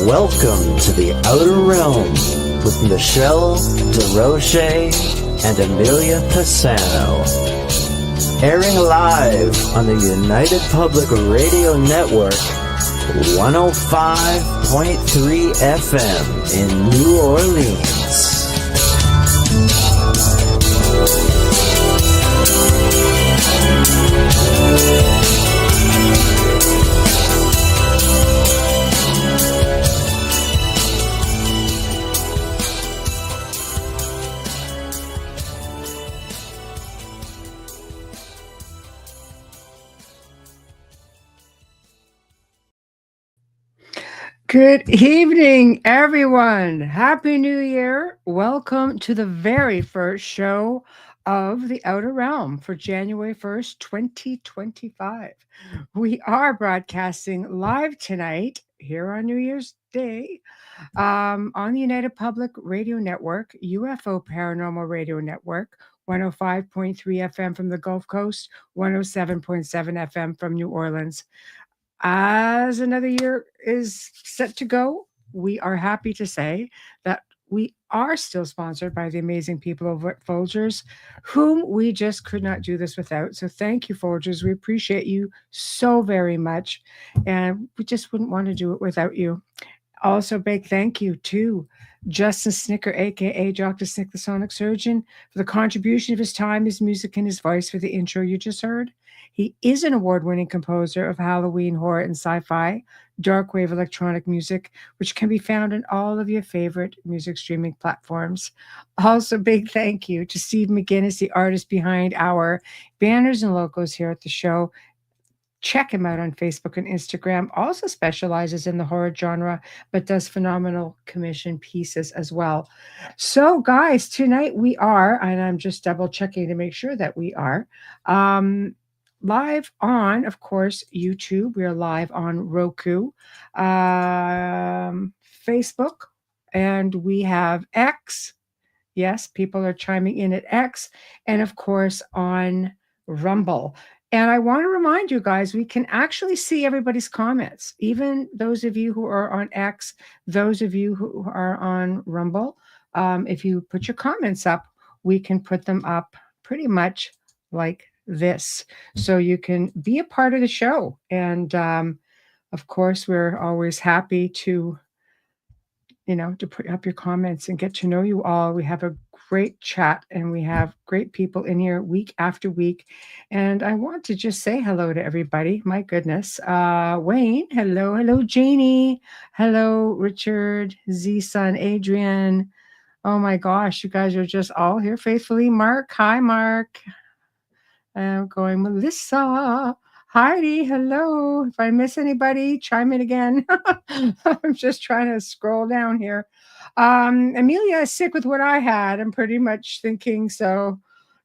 Welcome to the Outer Realm with MicheleDerocher and Amelia Pisano. Airing live on the United Public Radio Network, 105.3 FM in New Orleans. Good evening, everyone. Happy New Year. Welcome to the very first show of The Outer Realm for January 1st, 2025. We are broadcasting live tonight here on New Year's Day on the United Public Radio Network, UFO Paranormal Radio Network, 105.3 FM from the Gulf Coast, 107.7 FM from New Orleans. As another year is set to go, we are happy to say that we are still sponsored by the amazing people over at Folgers, whom we just could not do this without. So thank you, Folgers. We appreciate you so very much, and we just wouldn't want to do it without you. Also, big thank you to Justin Snicker, aka Dr. Snick the Sonic Surgeon, for the contribution of his time, his music, and his voice for the intro you just heard. He is an award-winning composer of Halloween, horror, and sci-fi, dark wave electronic music, which can be found on all of your favorite music streaming platforms. Also, big thank you to Steve McGinnis, the artist behind our banners and logos here at the show. Check him out on Facebook and Instagram. Also specializes in the horror genre, but does phenomenal commission pieces as well. So, guys, tonight we are, and I'm just double checking to make sure that we are, live on, of course, YouTube. We are live on Roku, Facebook, and we have X. Yes, people are chiming in at X, and of course on Rumble. And I want to remind you guys, we can actually see everybody's comments, even those of you who are on X, those of you who are on Rumble. If you put your comments up, we can put them up pretty much like this. So you can be a part of the show. And of course, we're always happy to put up your comments and get to know you all. We have a great chat and we have great people in here week after week. And I want to just say hello to everybody. My goodness. Wayne, hello. Hello, Janie. Hello, Richard, Z-Son, Adrian. Oh my gosh, you guys are just all here faithfully. Mark, hi, Mark. I'm going, Melissa. Heidi, hello. If I miss anybody, chime in again. I'm just trying to scroll down here. Amelia is sick with what I had. I'm pretty much thinking so,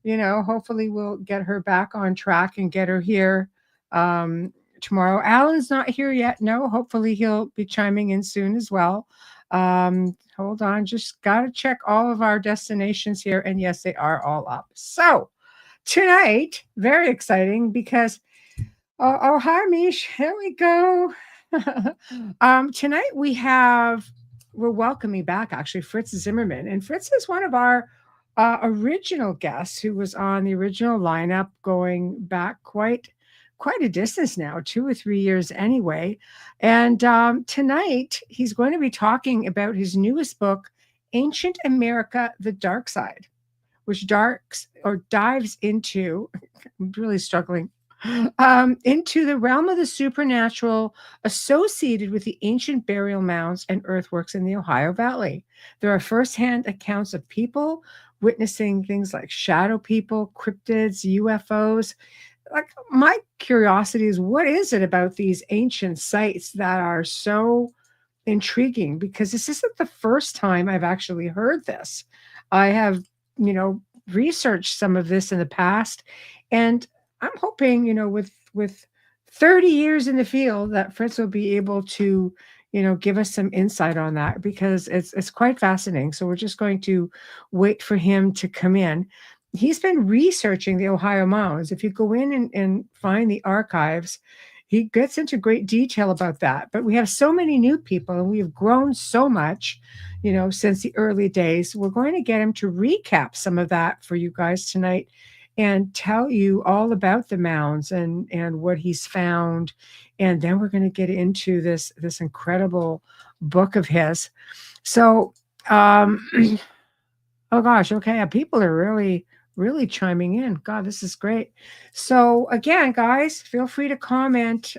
hopefully we'll get her back on track and get her here tomorrow. Alan's not here yet. No, hopefully he'll be chiming in soon as well. Hold on. Just got to check all of our destinations here. And yes, they are all up. So tonight, very exciting because hi, Mish. Here we go. Tonight we're welcoming back actually Fritz Zimmerman. And Fritz is one of our original guests who was on the original lineup going back quite a distance now, 2 or 3 years anyway. And tonight he's going to be talking about his newest book, Ancient America, The Dark Side, which dives into, I'm really struggling, into the realm of the supernatural associated with the ancient burial mounds and earthworks in the Ohio Valley. There are firsthand accounts of people witnessing things like shadow people, cryptids, UFOs. Like, my curiosity is, what is it about these ancient sites that are so intriguing? Because this isn't the first time I've actually heard this. I have, researched some of this in the past, and I'm hoping, with 30 years in the field, that Fritz will be able to, give us some insight on that, because it's quite fascinating. So we're just going to wait for him to come in. He's been researching the Ohio mounds. If you go in and find the archives, he gets into great detail about that. But we have so many new people and we have grown so much, since the early days. We're going to get him to recap some of that for you guys tonight and tell you all about the mounds and what he's found. And then we're going to get into this incredible book of his. So, um, oh gosh, okay, people are really chiming in. God, this is great. So again, guys, feel free to comment.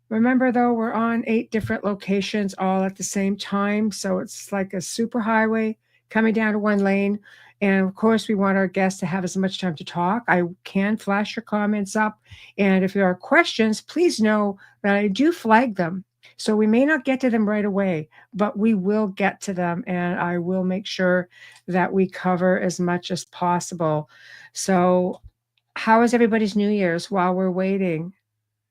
Remember, though, we're on 8 different locations all at the same time. So it's like a super highway coming down to one lane. And of course, we want our guests to have as much time to talk. I can flash your comments up. And if there are questions, please know that I do flag them. So we may not get to them right away, but we will get to them. And I will make sure that we cover as much as possible. So, how is everybody's New Year's while we're waiting?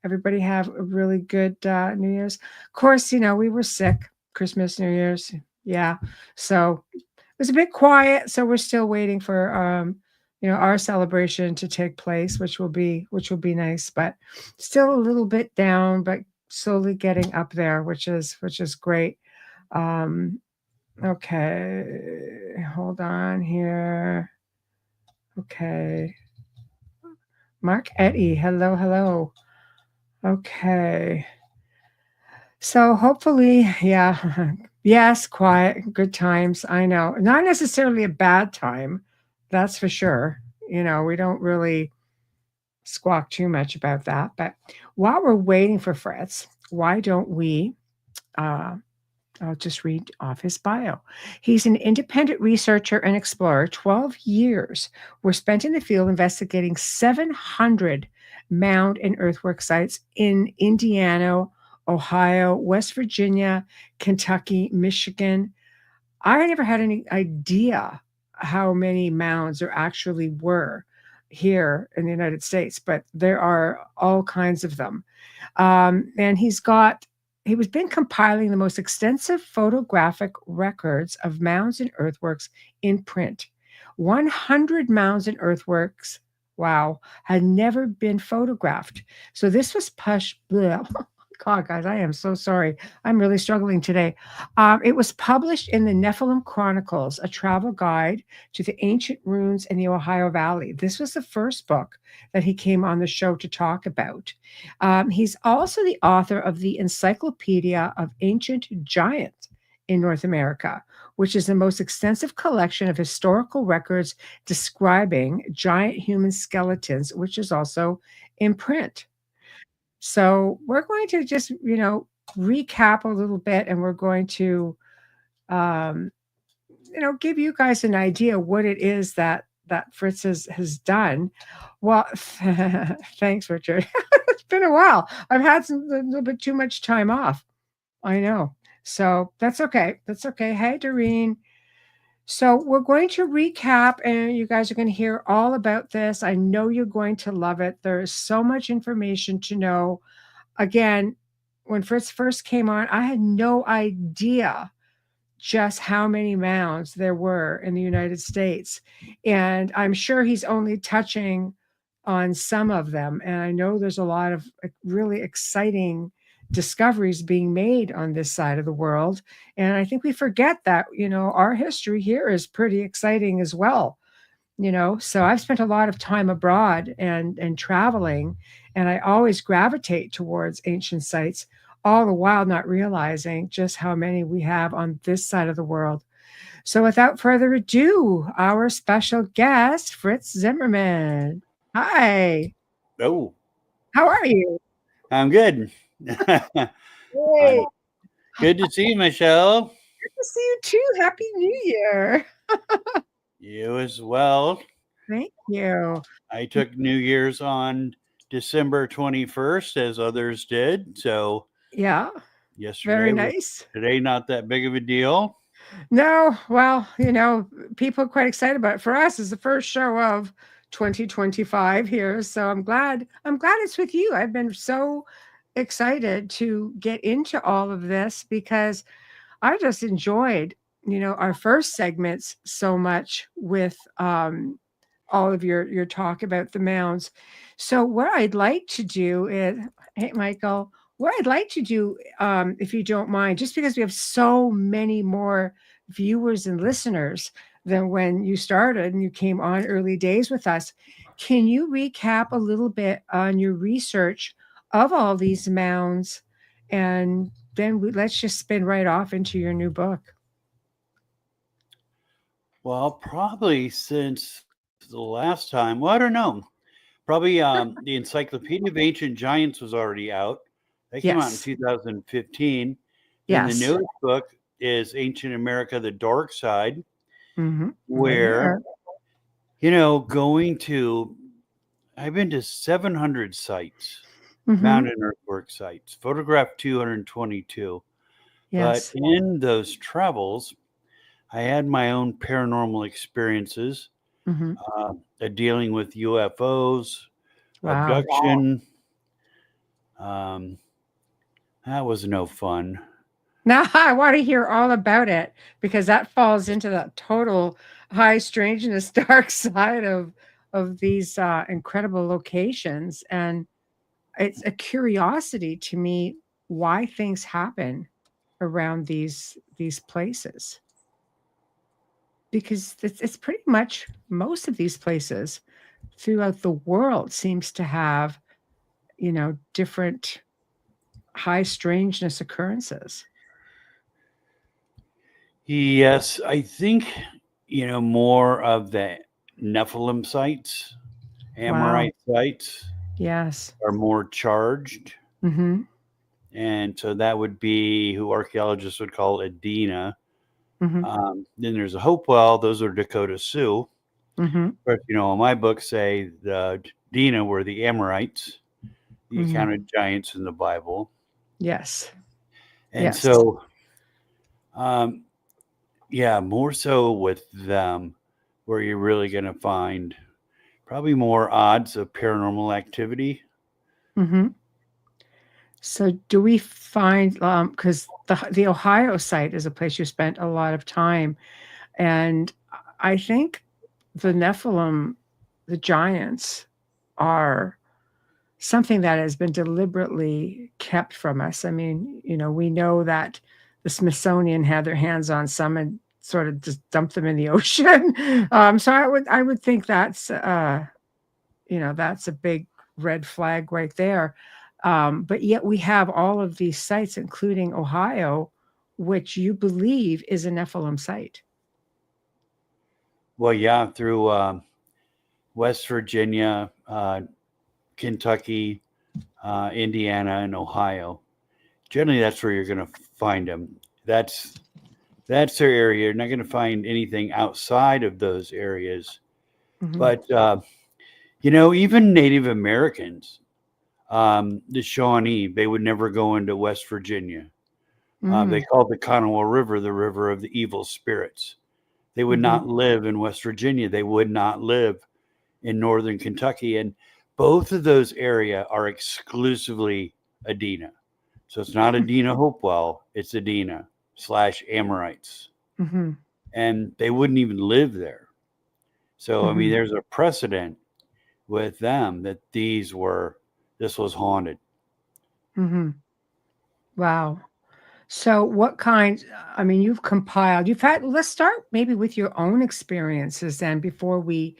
Everybody have a really good New Year's. Of course, we were sick Christmas, New Year's. Yeah. So it was a bit quiet. So we're still waiting for our celebration to take place, which will be nice, but still a little bit down, but slowly getting up there, which is great. Um, okay, hold on here. Okay. Mark Etty, hello. Okay. So hopefully, yeah. Yes, quiet, good times. I know. Not necessarily a bad time. That's for sure. We don't really squawk too much about that. But while we're waiting for Fritz, why don't we I'll just read off his bio. He's an independent researcher and explorer. 12 years were spent in the field investigating 700 mound and earthwork sites in Indiana, Ohio, West Virginia, Kentucky, Michigan. I never had any idea how many mounds there actually were here in the United States, but there are all kinds of them. And he was been compiling the most extensive photographic records of mounds and earthworks in print. 100 mounds and earthworks, wow, had never been photographed. So this was God, guys, I am so sorry. I'm really struggling today. It was published in the Nephilim Chronicles, a travel guide to the ancient ruins in the Ohio Valley. This was the first book that he came on the show to talk about. He's also the author of the Encyclopedia of Ancient Giants in North America, which is the most extensive collection of historical records describing giant human skeletons, which is also in print. So we're going to just, recap a little bit, and we're going to, um, give you guys an idea what it is that Fritz has done. Well, thanks, Richard. It's been a while. I've had a little bit too much time off. I know. So that's okay. That's okay. Hey, Doreen. So we're going to recap, and you guys are going to hear all about this. I know you're going to love it. There is so much information to know. Again, when Fritz first came on, I had no idea just how many mounds there were in the United States. And I'm sure he's only touching on some of them. And I know there's a lot of really exciting discoveries being made on this side of the world. And I think we forget that, our history here is pretty exciting as well. So I've spent a lot of time abroad and traveling, and I always gravitate towards ancient sites, all the while not realizing just how many we have on this side of the world. So without further ado, our special guest, Fritz Zimmerman. Hi. Oh, How are you? I'm good. Hey, Good to see you, Michelle. good to see you too. Happy New Year. You as well. Thank you. I took New Year's on December 21st, as others did. So Yeah, yesterday, very nice. Today, not that big of a deal. No, well, people are quite excited about it. For us, it's the first show of 2025 here, so I'm glad it's with you. I've been so excited to get into all of this because I just enjoyed, our first segments so much with all of your talk about the mounds. So what I'd like to do is, Hey, Michael, what I'd like to do, if you don't mind, just because we have so many more viewers and listeners than when you started and you came on early days with us, can you recap a little bit on your research of all these mounds? And then let's just spin right off into your new book. Well, probably since the last time, well, I don't know. Probably the Encyclopedia of Ancient Giants was already out. That came out in Yes. 2015. Then the Yes. newest book is Ancient America, The Dark Side, Mm-hmm. Right where, here. I've been to 700 sites, Mm-hmm. mountain earthwork sites, photographed 222. But Yes. in those travels, I had my own paranormal experiences, Mm-hmm. dealing with UFOs, Wow. abduction. That was no fun. Now I want to hear all about it because that falls into the total high strangeness, dark side of these incredible locations, and it's a curiosity to me why things happen around these places because it's pretty much most of these places throughout the world seems to have different high strangeness occurrences. Yes, I think, more of the Nephilim sites, Wow. Amorite sites Yes. are more charged. Mm-hmm. And so that would be who archaeologists would call Adena. Mm-hmm. Then there's a Hopewell, those are Dakota Sioux. Mm-hmm. But, in my book, say the Dina were the Amorites, the Mm-hmm. accounted giants in the Bible. Yes. And Yes. so, um, yeah, more so with them, where you're really going to find probably more odds of paranormal activity. Mm-hmm. So do we find because the Ohio site is a place you spent a lot of time, and I think the Nephilim, the giants, are something that has been deliberately kept from us. I mean, we know that the Smithsonian had their hands on some and sort of just dumped them in the ocean. So I would think that's a big red flag right there. But yet we have all of these sites, including Ohio, which you believe is a Nephilim site. Well, yeah, through West Virginia, Kentucky, Indiana, and Ohio. Generally, that's where you're going to find them. That's their area. You're not going to find anything outside of those areas. Mhm. But even Native Americans, the Shawnee, they would never go into West Virginia. They Mm. called the Kanawha River the river of the evil spirits. They would Mhm. not live in West Virginia. They would not live in northern Kentucky. And both of those areas are exclusively Adena. So it's not Adena Hopewell, it's Adena / Amorites. Mhm. And they wouldn't even live there. So, I mean, Mhm. there's a precedent with them that this was haunted. Mhm. Wow. So what kind, I mean, let's start maybe with your own experiences then before we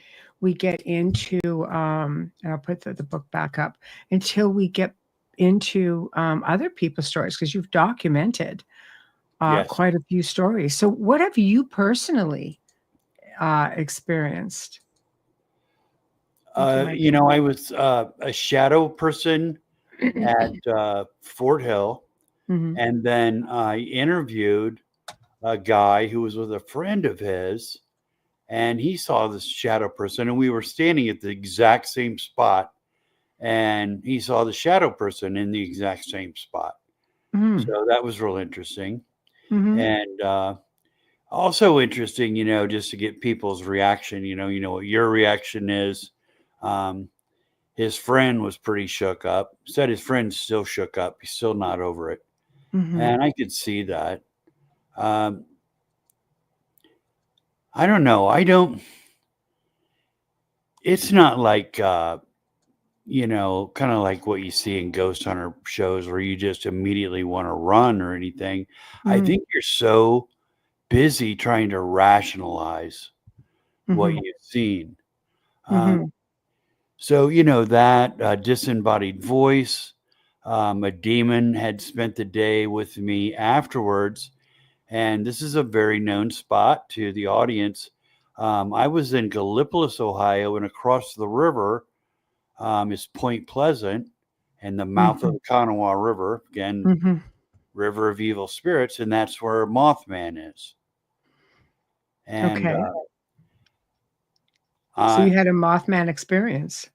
get into and I'll put the book back up until we get into other people's stories because you've documented Yes. quite a few stories. So what have you personally experienced? Thank you, Mike. I was a shadow person at Fort Hill. Hmm. And then I interviewed a guy who was with a friend of his, and he saw this shadow person, and we were standing at the exact same spot, and he saw the shadow person in the exact same spot. Hmm. So that was real interesting. Hmm. And also interesting, just to get people's reaction, what your reaction is. Um, his friend was pretty shook up, said his friend's still shook up. He's still not over it. Hmm. And I could see that. Um, I don't know. It's not like kind of like what you see in ghost hunter shows where you just immediately want to run or anything. I Mhm. think you're so busy trying to rationalize what Mhm. you've seen. Um, Mhm. so, that disembodied voice, a demon had spent the day with me afterwards. And this is a very known spot to the audience. I was in Gallipolis, Ohio, and across the river is Point Pleasant and the mouth of Mhm. the Kanawha River, again, Mhm. River of Evil Spirits, and that's where Mothman is. And Okay. So I, you had a Mothman experience.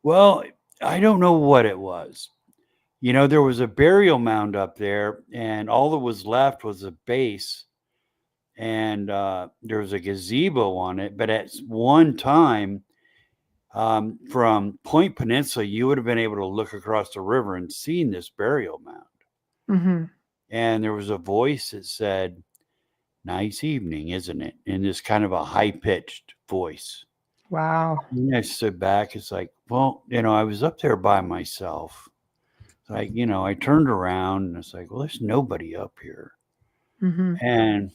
well, I don't know what it was. There was a burial mound up there, and all that was left was a base, and there was a gazebo on it. But at one time, from Point Peninsula, you would have been able to look across the river and seen this burial mound. Mhm. And there was a voice that said, "Nice evening, isn't it?" In this kind of a high pitched voice. Wow. And I stood back. It's like, well, I was up there by myself. It's like, I turned around and it's like, well, there's nobody up here. Mhm. And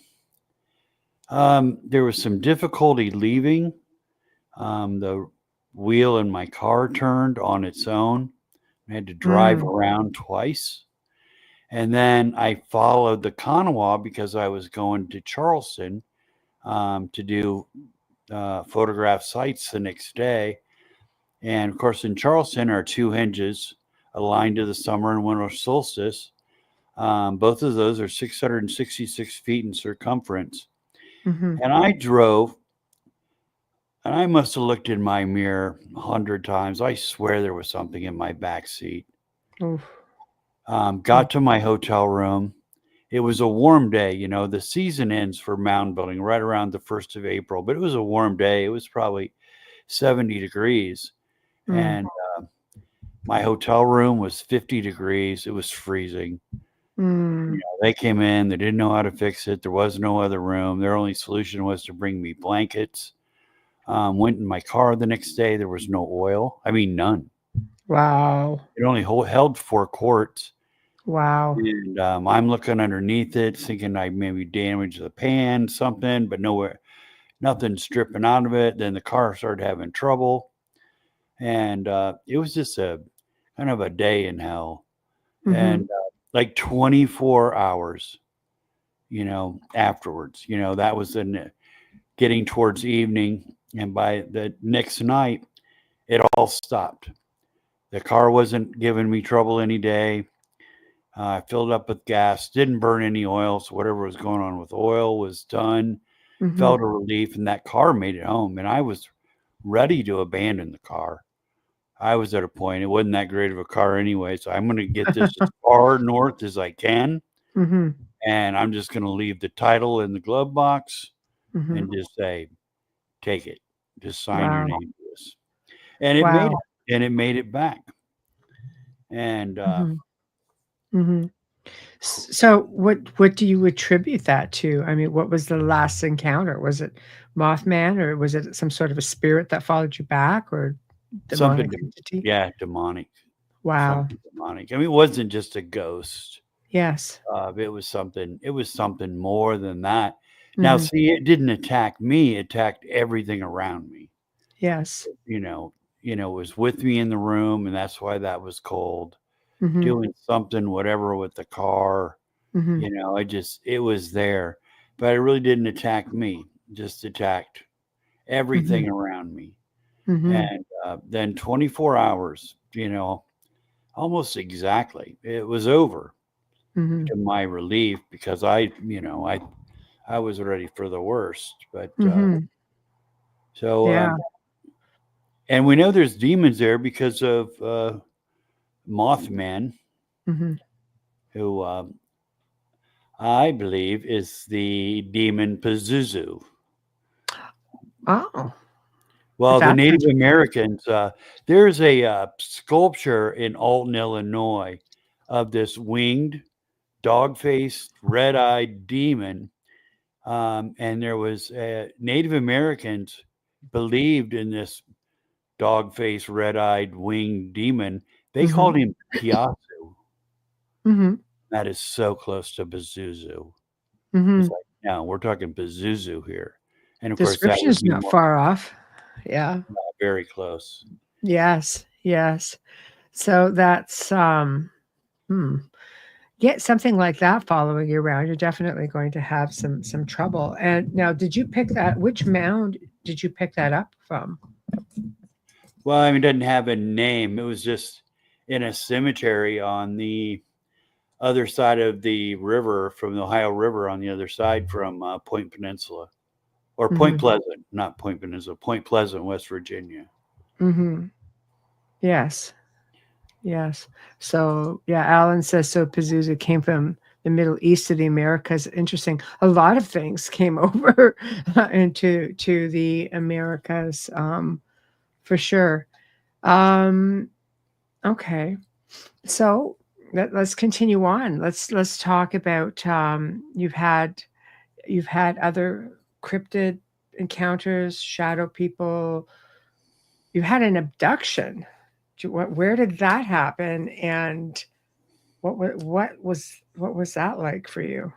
there was some difficulty leaving. The wheel in my car turned on its own. I had to drive Mm. around twice. And then I followed the Kanawha because I was going to Charleston to do photograph sites the next day. And of course, in Charleston are two hinges aligned to the summer and winter solstice. Both of those are 666 feet in circumference. Mhm. And I drove, and I must have looked in my mirror 100 times. I swear there was something in my back seat. Oof. Mm. Got to my hotel room. It was a warm day. The season ends for mound building right around the 1st of April, but it was a warm day. It was probably 70 degrees. Mm. And my hotel room was 50 degrees. It was freezing. Mm. They came in, they didn't know how to fix it. There was no other room. Their only solution was to bring me blankets. Went in my car the next day. There was no oil. I mean, none. Wow. It only held 4 quarts. Wow. And I'm looking underneath it, thinking I maybe damaged the pan, something, but nowhere, nothing's dripping out of it. Then the car started having trouble. And it was just a kind of a day in hell. Mhm. And like 24 hours, afterwards, that was getting towards evening. And by the next night, it all stopped. The car wasn't giving me trouble any day. I filled up with gas, didn't burn any oil. So whatever was going on with oil was done. Felt Mhm. a relief, and that car made it home. And I was ready to abandon the car. I was at a point, it wasn't that great of a car anyway. So I'm going to get this as far north as I can. Mhm. And I'm just going to leave the title in the glove box Mhm. and just say, take it. Just sign your Wow. name to this. And it made Wow. it. And it made it back. And Mhm. Mhm. So what do you attribute that to? I mean, what was the last encounter? Was it Mothman, or was it some sort of a spirit that followed you back, or something, demonic entity? yeah, demonic. Wow. Something demonic. I mean, it wasn't just a ghost. Yes. It was something. It was something more than that. Now, Mhm. see, it didn't attack me. It attacked everything around me. Yes. It was with me in the room, and that's why that was cold. Mhm. Doing something, whatever, with the car. Mhm. It was there, but it really didn't attack me. Just attacked Mhm. everything around me. Mhm. And then 24 hours, almost exactly, it was over. Mhm. To my relief, because I was ready for the worst. But Mhm. so Yeah. and we know there's demons there because of Mothman, Mhm. who I believe is the demon Pazuzu. Oh, Well, the that's Native interesting. Americans, there's a sculpture in Alton, Illinois, of this winged, dog-faced, red-eyed demon. And there was Native Americans believed in this dog-faced, red-eyed, winged demon. They called him Piasu. That is so close to Pazuzu. It's like, no, we're talking Pazuzu here. And of course, that Description would is be not far off. Yeah. very close. Yes. Yes. So that's get something like that following you around, you're definitely going to have some trouble. And now, did you pick that? Which mound did you pick that up from? Well, I mean, it doesn't have a name. It was just in a cemetery on the other side of the river, from the Ohio River, on the other side from Point Peninsula, or Point Pleasant, not Point Peninsula, Point Pleasant, West Virginia. Yes. Yes. So, yeah, Alan says, so Pazuzu came from the Middle East to the Americas. Interesting. A lot of things came over into the Americas, for sure. Okay. So let's continue on. Let's talk about, you've had other cryptid encounters, shadow people. You had an abduction. Where did that happen, and what was that like for you?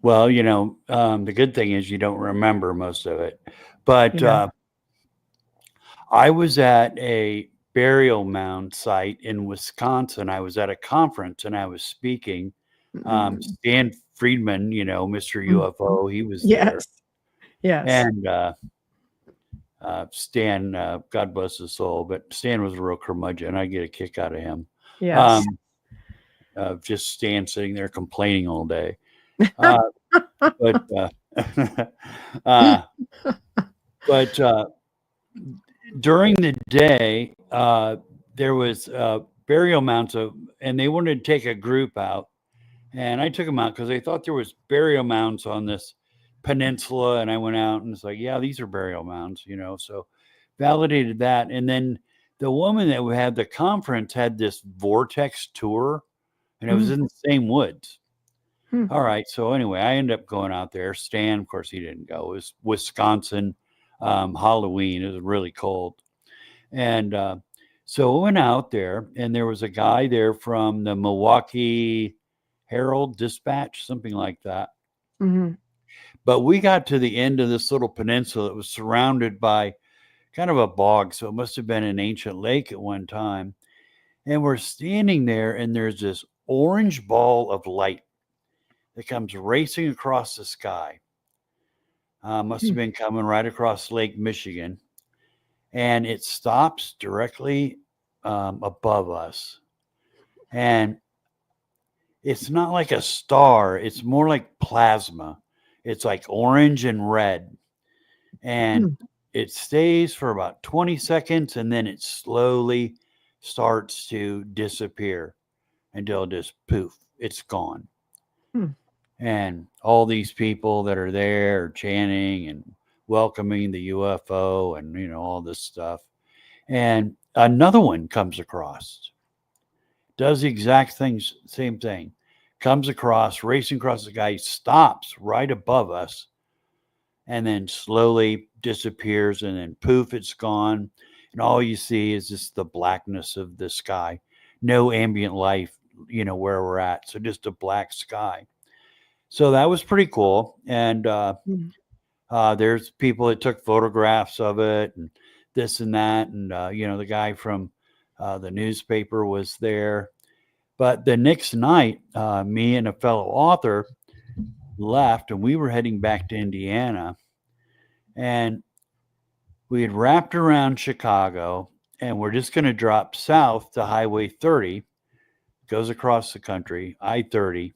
Well, the good thing is you don't remember most of it. But I was at a burial mound site in Wisconsin. I was at a conference and I was speaking. Stan Friedman, Mr. UFO, he was there. Yes. And Stan, God bless his soul, but Stan was a real curmudgeon. I get a kick out of him. Yes. Just Stan sitting there complaining all day. But during the day, there was burial mounds, and they wanted to take a group out, and I took them out because they thought there was burial mounds on this peninsula, and I went out and it's like, yeah, these are burial mounds, so validated that. And then the woman that we had the conference had this vortex tour, and it was in the same woods. All right, so anyway, I ended up going out there. Stan, of course, he didn't go. It was Wisconsin, Halloween. It was really cold, and so I went out there, and there was a guy there from the Milwaukee Herald Dispatch, something like that. But we got to the end of this little peninsula. It was surrounded by kind of a bog, so it must have been an ancient lake at one time. And we're standing there, and there's this orange ball of light that comes racing across the sky. Must have been coming right across Lake Michigan. And it stops directly above us. And it's not like a star. It's more like plasma. It's like orange and red. And it stays for about 20 seconds, and then it slowly starts to disappear until just poof, it's gone. And all these people that are there are chanting and welcoming the UFO and, all this stuff. And another one comes across, does the exact same thing, comes across, racing across the sky, stops right above us, and then slowly disappears, and then poof, it's gone. And all you see is just the blackness of the sky. No ambient life, where we're at. So just a black sky. So that was pretty cool. And there's people that took photographs of it and this and that. And, the guy from the newspaper was there. But the next night, me and a fellow author left, and we were heading back to Indiana. And we had wrapped around Chicago, and we're just going to drop south to Highway 30, goes across the country, I-30.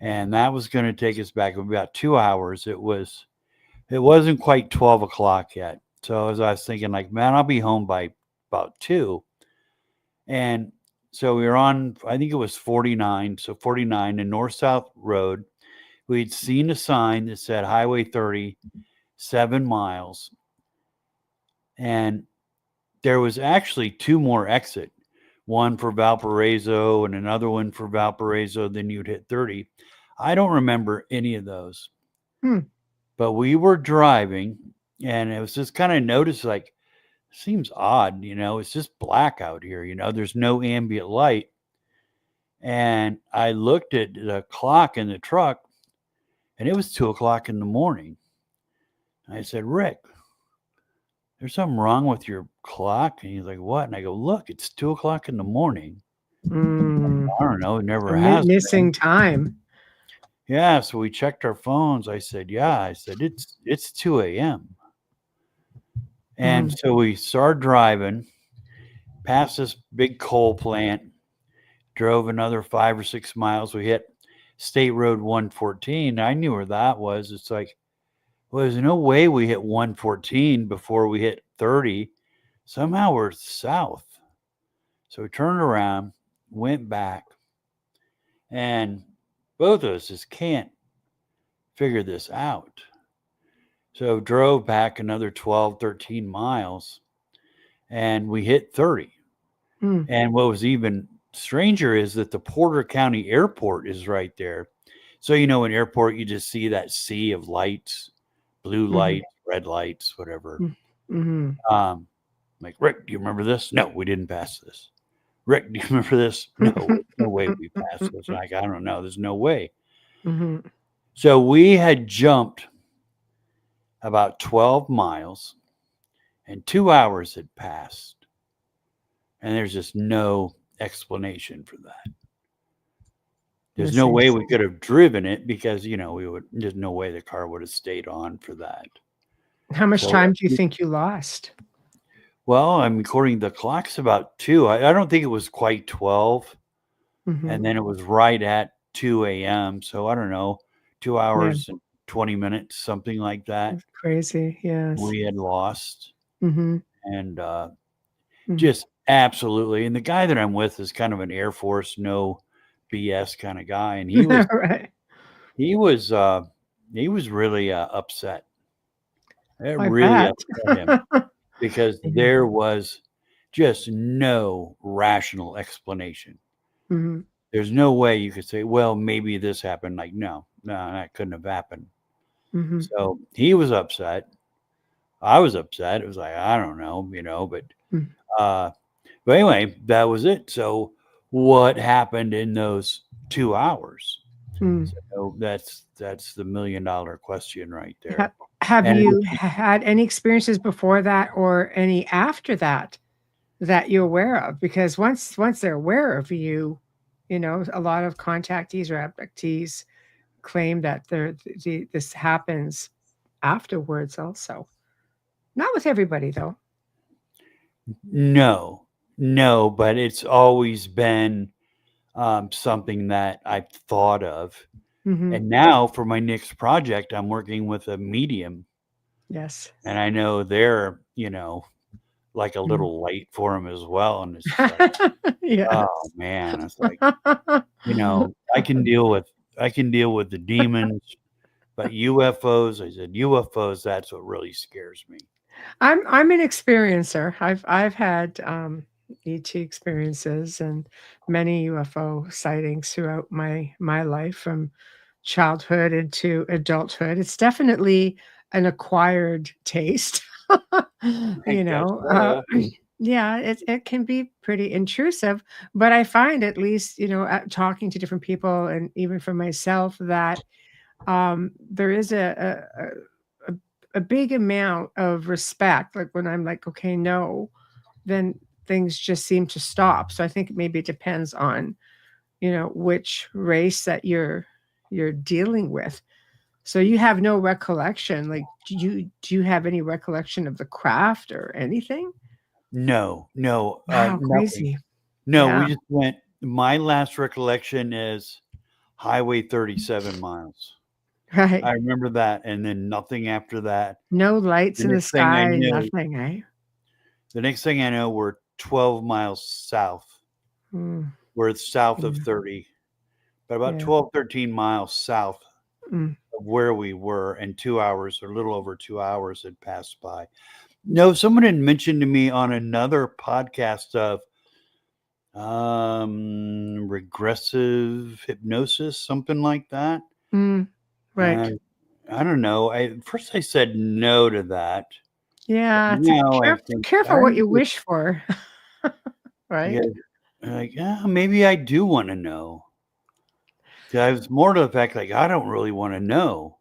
And that was going to take us back about 2 hours. It wasn't quite 12 o'clock yet. So as I was thinking, like, man, I'll be home by about 2. And so we were on, I think it was 49. So 49, a north-south road. We'd seen a sign that said Highway 30, 7 miles. And there was actually 2 more exits, one for Valparaiso and another one for Valparaiso. Then you'd hit 30. I don't remember any of those. But we were driving, And it was just kind of noticed like, seems odd, it's just black out here, there's no ambient light. And I looked at the clock in the truck and it was 2 o'clock in the morning. I said, Rick, there's something wrong with your clock? And he's like, what? And I go, look, it's 2 o'clock in the morning. Mm. I don't know. It never A has missing been. time. Yeah. So we checked our phones. I said, yeah. I said, it's 2 a.m. And so we started driving past this big coal plant, drove another 5 or 6 miles. We hit State Road 114. I knew where that was. It's like, well, there's no way we hit 114 before we hit 30. Somehow we're south. So we turned around, went back, and both of us just can't figure this out. So drove back another 12, 13 miles, and we hit 30. And what was even stranger is that the Porter County Airport is right there. So, in airport, you just see that sea of lights, blue lights, red lights, whatever. Like, Rick, do you remember this? No, we didn't pass this. Rick, do you remember this? No, there's no way we passed this. Like, I don't know. There's no way. So we had jumped about 12 miles and 2 hours had passed. And there's just no explanation for that. There's no way we could have driven it because, there's no way the car would have stayed on for that. How much time do you think you lost? Well, according to the clock's about 2. I don't think it was quite 12. And then it was right at 2 a.m. So I don't know, 2 hours and 20 minutes, something like that. That's crazy. Yes. We had lost. And just absolutely. And the guy that I'm with is kind of an Air Force, no BS kind of guy. And he was, he was really upset. It really upset him because there was just no rational explanation. There's no way you could say, well, maybe this happened. Like, no, that couldn't have happened. So he was upset. I was upset. It was like, I don't know, but anyway, that was it. So what happened in those 2 hours? So that's the $1 million question right there. Have you had any experiences before that or any after that you're aware of? Because once they're aware of you, a lot of contactees or abductees claim that this happens afterwards also. Not with everybody, though. No, but it's always been something that I've thought of. And now for my next project, I'm working with a medium. Yes. And I know they're, like a little late for them as well. And it's like, oh man, it's like, I can deal with the demons, but UFOs, I said UFOs, that's what really scares me. I'm an experiencer. I've had ET experiences and many UFO sightings throughout my life from childhood into adulthood. It's definitely an acquired taste. Yeah, it can be pretty intrusive, but I find at least, talking to different people and even for myself that there is a big amount of respect. Like when I'm like, okay, no, then things just seem to stop. So I think maybe it depends on, which race that you're dealing with. So you have no recollection. Like, do you have any recollection of the craft or anything? No. Wow, crazy. No, Yeah. we just went. My last recollection is Highway 37 miles. Right. I remember that, and then nothing after that. No lights in the next thing I sky, knew- nothing, eh? The next thing I know, we're 12 miles south. We're south of 30, but about 12, 13 miles south of where we were, and 2 hours or a little over 2 hours had passed by. No, someone had mentioned to me on another podcast of regressive hypnosis, something like that. Right. I don't know. At first I said no to that. Yeah, it's Now I think careful what you wish for, yeah, right? like, yeah, maybe I do want to know. It's more to the fact like I don't really want to know.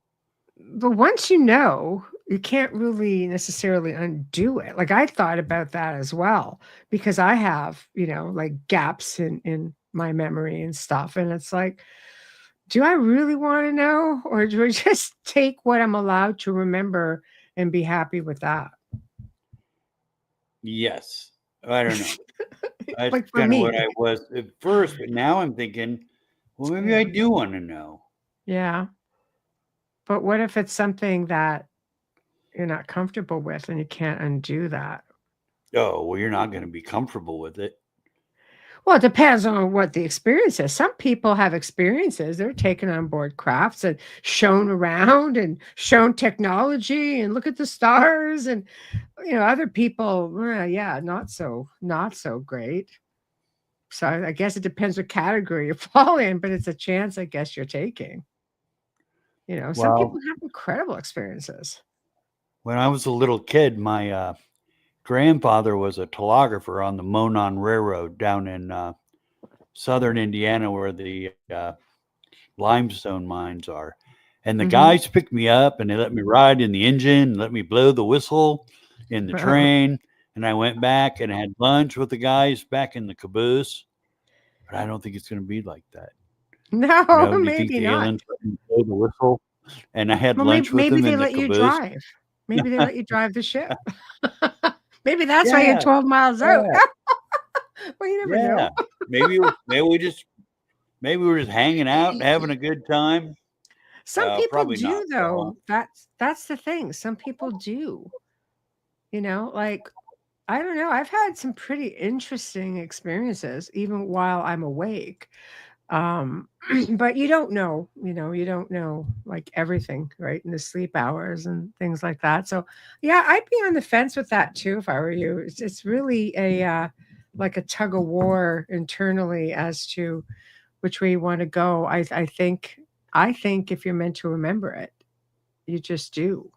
But once you know, you can't really necessarily undo it. Like I thought about that as well because I have, like gaps in my memory and stuff. And it's like, do I really want to know, or do I just take what I'm allowed to remember and be happy with that? Yes. I don't know. That's Like for kind of what me. I was at first, but now I'm thinking, well, maybe I Yeah. do want to know. Yeah. But what if it's something that you're not comfortable with and you can't undo that? Oh, well, you're not going to be comfortable with it. Well, it depends on what the experience is. Some people have experiences. They're taken on board crafts and shown around and shown technology and look at the stars. And other people, yeah, not so great. So I guess it depends what category you fall in, but it's a chance I guess you're taking. Some people Well, have incredible experiences. when I was a little kid, my grandfather was a telegrapher on the Monon Railroad down in southern Indiana, where the limestone mines are. And the Hmm. guys picked me up and they let me ride in the engine, let me blow the whistle in the train. And I went back and had lunch with the guys back in the caboose. But I don't think it's going to be like that. No, Do you think maybe the not. aliens let me blow the whistle? And I had Well, lunch with maybe them they in the let you caboose. drive. Maybe they let you drive the ship. Maybe that's why you're Yeah, 12 miles out. yeah, Well, you never yeah. know. Maybe we're just hanging out, having a good time. Some people Probably not, do, though. though. That's the thing. Some people do. Like I don't know. I've had some pretty interesting experiences, even while I'm awake. Um, but you don't know like everything, right? In the sleep hours and things like that. So yeah, I'd be on the fence with that too if I were you. It's really a like a tug of war internally as to which way you want to go. I think if you're meant to remember it, you just do.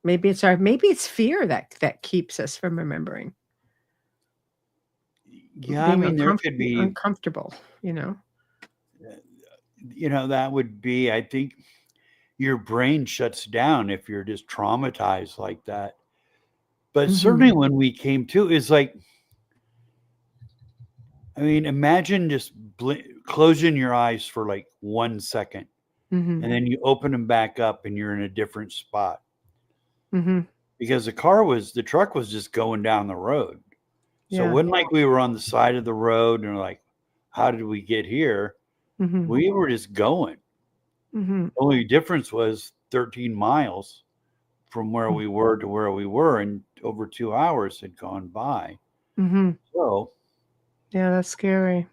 Maybe it's fear that keeps us from remembering, Yeah, I being mean, there could be, uncomfortable, you know. that would be, I think your brain shuts down if you're just traumatized like that. But certainly Mhm. when we came to, it's like, I mean, imagine just closing your eyes for like 1 second Mhm. and then you open them back up and you're in a different spot Mhm. because the truck was just going down the road. So it Yeah. wasn't like we were on the side of the road and like, how did we get here? Mhm. We were just going. Mhm. The only difference was 13 miles from where Mm. we were to where we were, and over 2 hours had gone by. Mhm. So, Yeah, that's scary.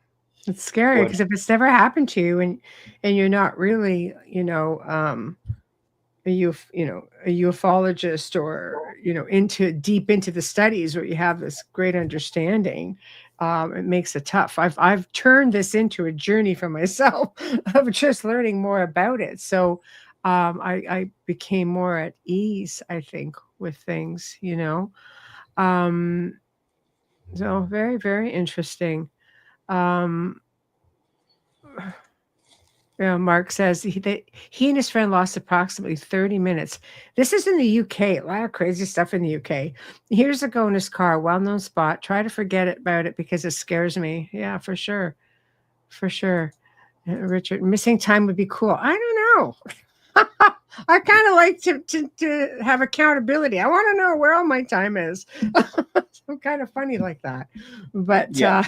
It's scary what? because if it's never happened to you and you're not really, a ufologist or into deep into the studies where you have this great understanding, it makes it tough. I've turned this into a journey for myself of just learning more about it. So I became more at ease, I think, with things. Um, so very, very interesting. Um, Mark says that he and his friend lost approximately 30 minutes. This is in the UK. A lot of crazy stuff in the UK. Years ago in his car, well-known spot. Try to forget about it because it scares me. Yeah, for sure. For sure. Richard, missing time would be cool. I don't know. I kind of like to have accountability. I want to know where all my time is. I'm kind of funny like that. But, Yeah.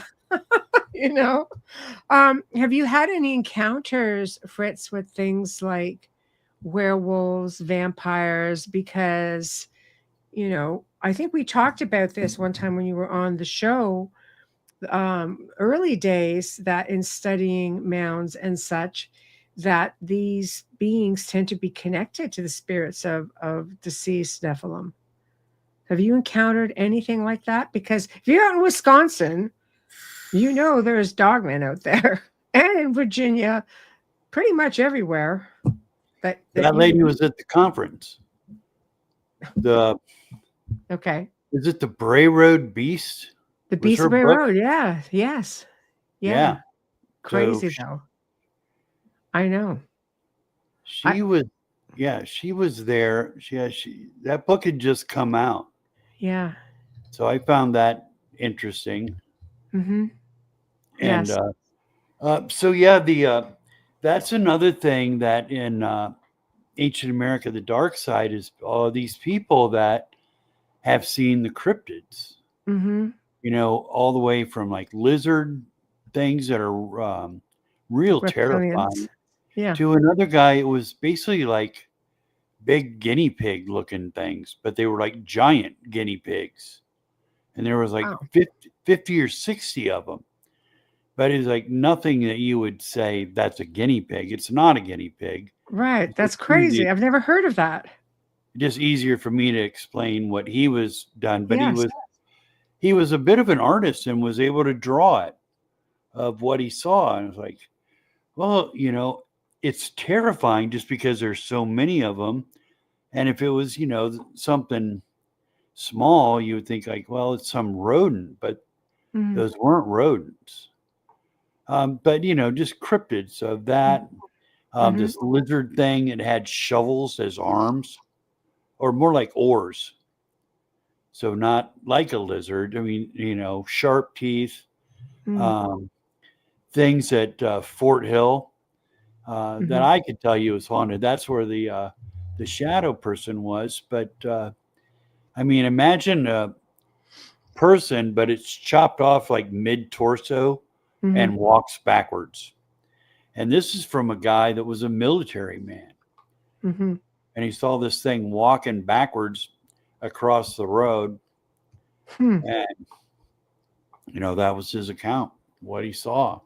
you know, have you had any encounters, Fritz, with things like werewolves, vampires? Because, I think we talked about this one time when you were on the show, early days, that in studying mounds and such, that these beings tend to be connected to the spirits of deceased Nephilim. Have you encountered anything like that? Because if you're out in Wisconsin, there's dogmen out there, and in Virginia, pretty much everywhere. That lady was at the conference. Okay. Is it the Bray Road Beast? The Was Beast her of Bay book? Road. Yeah. Yes. Yeah. Yeah. Crazy So though. I know. she was there. That book had just come out. Yeah. So I found that interesting. Mm-hmm. And Yes. that's another thing that in ancient America, the dark side is all these people that have seen the cryptids. Mm-hmm. All the way from like lizard things that are real Reptilians. terrifying Yeah. to another guy. It was basically like big guinea pig looking things, but they were like giant guinea pigs. And there was like Wow. 50 or 60 of them. But it's like nothing that you would say that's a guinea pig. It's not a guinea pig. Right. That's crazy. I've never heard of that. Just easier for me to explain what he was done. But Yes. he was a bit of an artist and was able to draw it of what he saw. And I was like, well, it's terrifying just because there's so many of them. And if it was, something small, you would think like, well, it's some rodent, but Mhm. those weren't rodents. But just cryptids of that. Mhm. This lizard thing, it had shovels as arms, or more like oars. So not like a lizard. I mean, sharp teeth. Mhm. Things at Fort Hill that Mhm. I could tell you was haunted. That's where the shadow person was. But I mean, imagine a person, but it's chopped off like mid torso Mhm. and walks backwards. And this is from a guy that was a military man. Mhm. And he saw this thing walking backwards across the road. Hmm. And, that was his account, what he saw.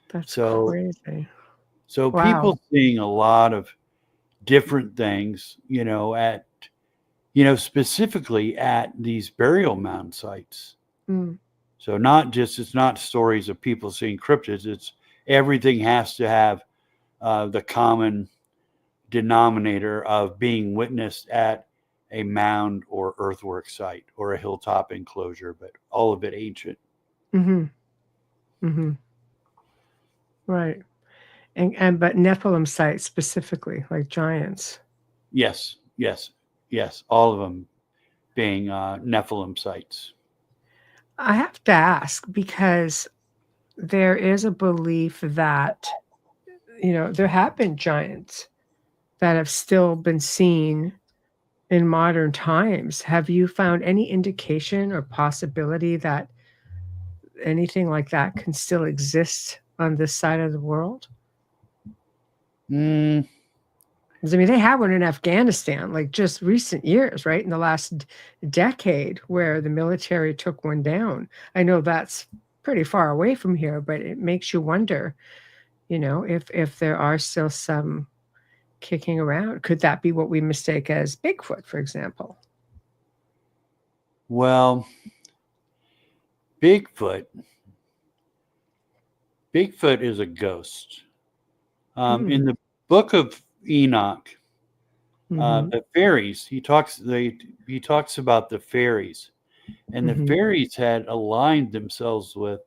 That's So, crazy. so Wow. people seeing a lot of different things, specifically at these burial mound sites. Mm. So it's not stories of people seeing cryptids. It's everything has to have the common denominator of being witnessed at a mound or earthwork site or a hilltop enclosure, but all of it ancient. Mhm. Mhm. Right. But Nephilim sites specifically, like giants. Yes. All of them being Nephilim sites. I have to ask because there is a belief that there have been giants that have still been seen in modern times. Have you found any indication or possibility that anything like that can still exist on this side of the world? Mm, 'Cause, I mean, they had one in Afghanistan, like just recent years, right? In the last decade, where the military took one down. I know that's pretty far away from here, but it makes you wonder, if there are still some kicking around. Could that be what we mistake as Bigfoot, for example? well, Bigfoot is a ghost. In the book of Enoch, Mhm. the fairies, he talks about the fairies, and the Mhm. fairies had aligned themselves with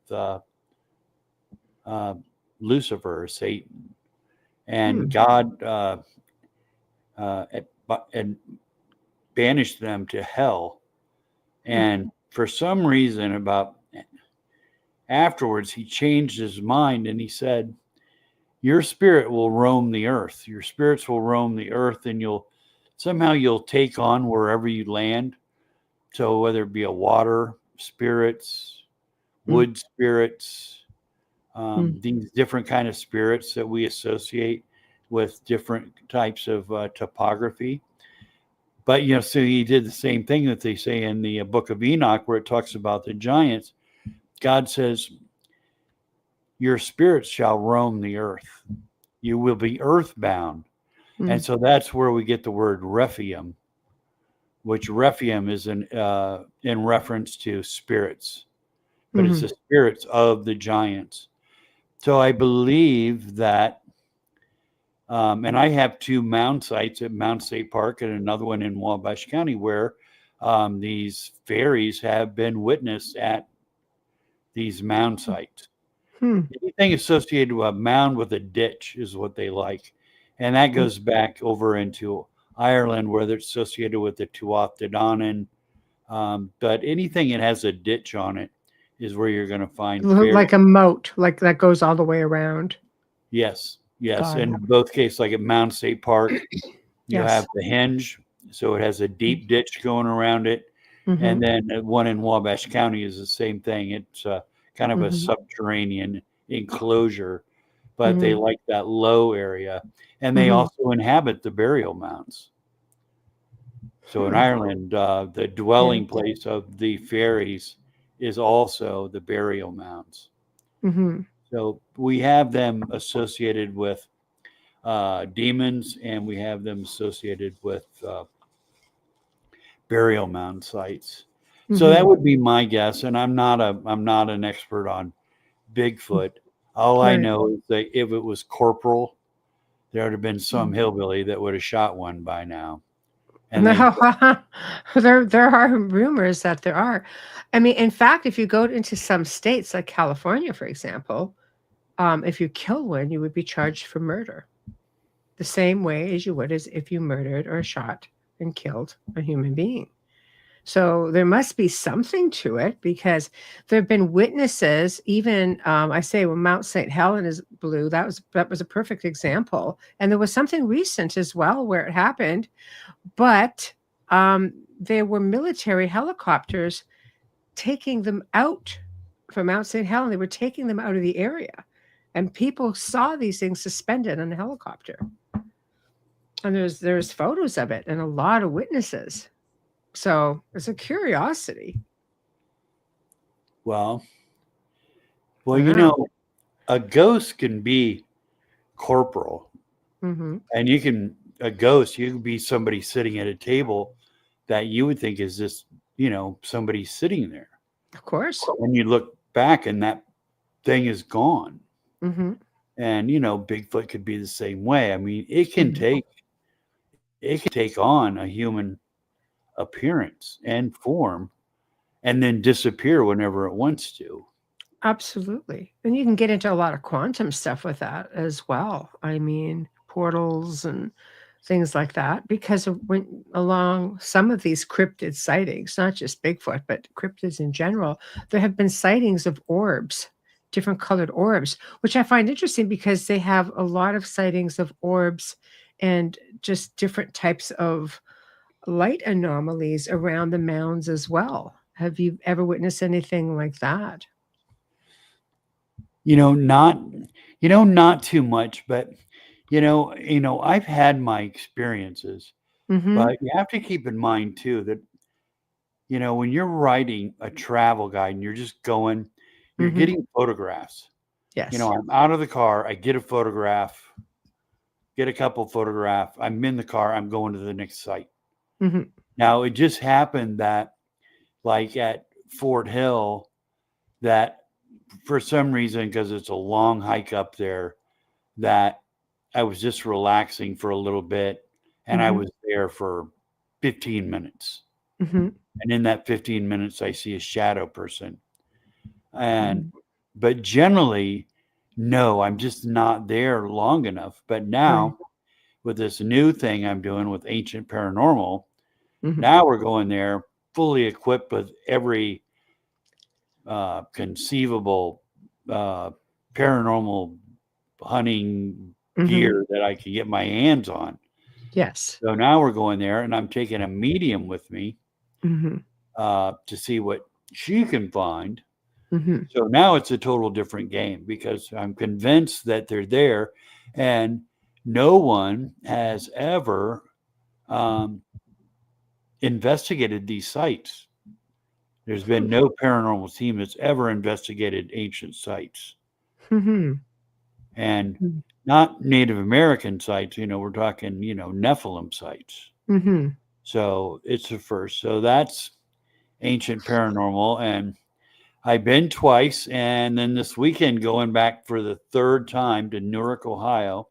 Lucifer or Satan, and God had banished them to hell. And for some reason, about afterwards, he changed his mind and he said, your spirit will roam the earth. Your spirits will roam the earth, and you'll take on wherever you land. So whether it be a water spirits, wood spirits, these different kind of spirits that we associate with different types of topography. But so he did the same thing that they say in the book of Enoch, where it talks about the giants. God says, your spirits shall roam the earth. You will be earthbound. And so that's where we get the word Rephium, which Rephium is in reference to spirits, but it's the spirits of the giants. So I believe that And I have 2 mound sites at Mound State Park and another one in Wabash County where these fairies have been witnessed at these mound sites. Anything associated with a mound with a ditch is what they like. And that goes back over into Ireland where they're associated with the Tuatha. But anything that has a ditch on it is where you're going to find fairies. Like a moat, like that goes all the way around. Yes. Got In it. both cases, like at Mound State Park, you Yes. have the hinge. So it has a deep ditch going around it. And then one in Wabash County is the same thing. It's kind of a subterranean enclosure, but they like that low area. And they also inhabit the burial mounds. So in Ireland, the dwelling place of the fairies is also the burial mounds. So we have them associated with demons, and we have them associated with burial mound sites. So that would be my guess. And I'm not an expert on Bigfoot. All I know is that if it was corporal, there would have been some hillbilly that would have shot one by now. And there are rumors that there are. I mean, in fact, if you go into some states like California, for example, if you kill one, you would be charged for murder, the same way as you would as if you murdered or shot and killed a human being. So there must be something to it, because there have been witnesses. Even I say when Mount St. Helens is blue, that was a perfect example. And there was something recent as well where it happened, but there were military helicopters taking them out from Mount St. Helens. They were taking them out of the area, and people saw these things suspended on a helicopter. And there's photos of it and a lot of witnesses. So it's a curiosity. Well, you know, a ghost can be corporal, and you can be somebody sitting at a table that you would think is just, somebody sitting there. Of course. And you look back and that thing is gone. And, Bigfoot could be the same way. I mean, it can take on a human appearance and form and then disappear whenever it wants to. Absolutely. And you can get into a lot of quantum stuff with that as well. I mean, portals and things like that, because along some of these cryptid sightings, not just Bigfoot, but cryptids in general, there have been sightings of orbs, different colored orbs, which I find interesting because they have a lot of sightings of orbs and just different types of light anomalies around the mounds as well. Have you ever witnessed anything like that? Not too much, but I've had my experiences, but you have to keep in mind too that when you're writing a travel guide and you're just going, you're getting photographs. Yes. I'm out of the car, I get a photograph, get a couple photographs, I'm in the car, I'm going to the next site. Now, it just happened that, like at Fort Hill, that for some reason, because it's a long hike up there, that I was just relaxing for a little bit, and I was there for 15 minutes. And in that 15 minutes, I see a shadow person. But generally, no, I'm just not there long enough. But now, with this new thing I'm doing with Ancient Paranormal, now we're going there fully equipped with every conceivable paranormal hunting gear that I can get my hands on. Yes. So now we're going there, and I'm taking a medium with me to see what she can find. So now it's a total different game, because I'm convinced that they're there, and no one has ever investigated these sites. There's been no paranormal team that's ever investigated ancient sites. And not Native American sites, we're talking, Nephilim sites. So it's the first. So that's Ancient Paranormal. And I've been twice. And then this weekend, going back for the third time to Newark, Ohio.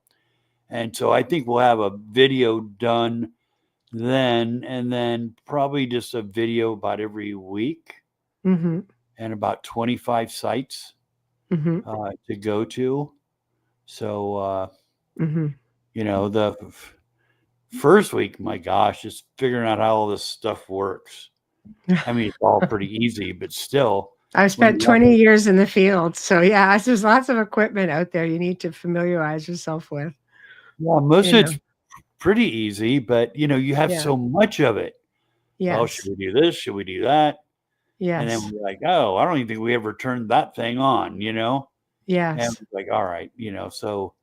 And so I think we'll have a video done then, and then probably just a video about every week, Mm-hmm. and about 25 sites Mm-hmm. to go to. So, Mm-hmm. the first week, my gosh, just figuring out how all this stuff works. I mean, it's all pretty easy, but still. I've spent 20 years in the field. So yeah, there's lots of equipment out there you need to familiarize yourself with. Yeah, most of it's pretty easy, but you have so much of it. Yes. Oh, should we do this? Should we do that? Yes. And then we're like, oh, I don't even think we ever turned that thing on, Yes. And we're like, all right, so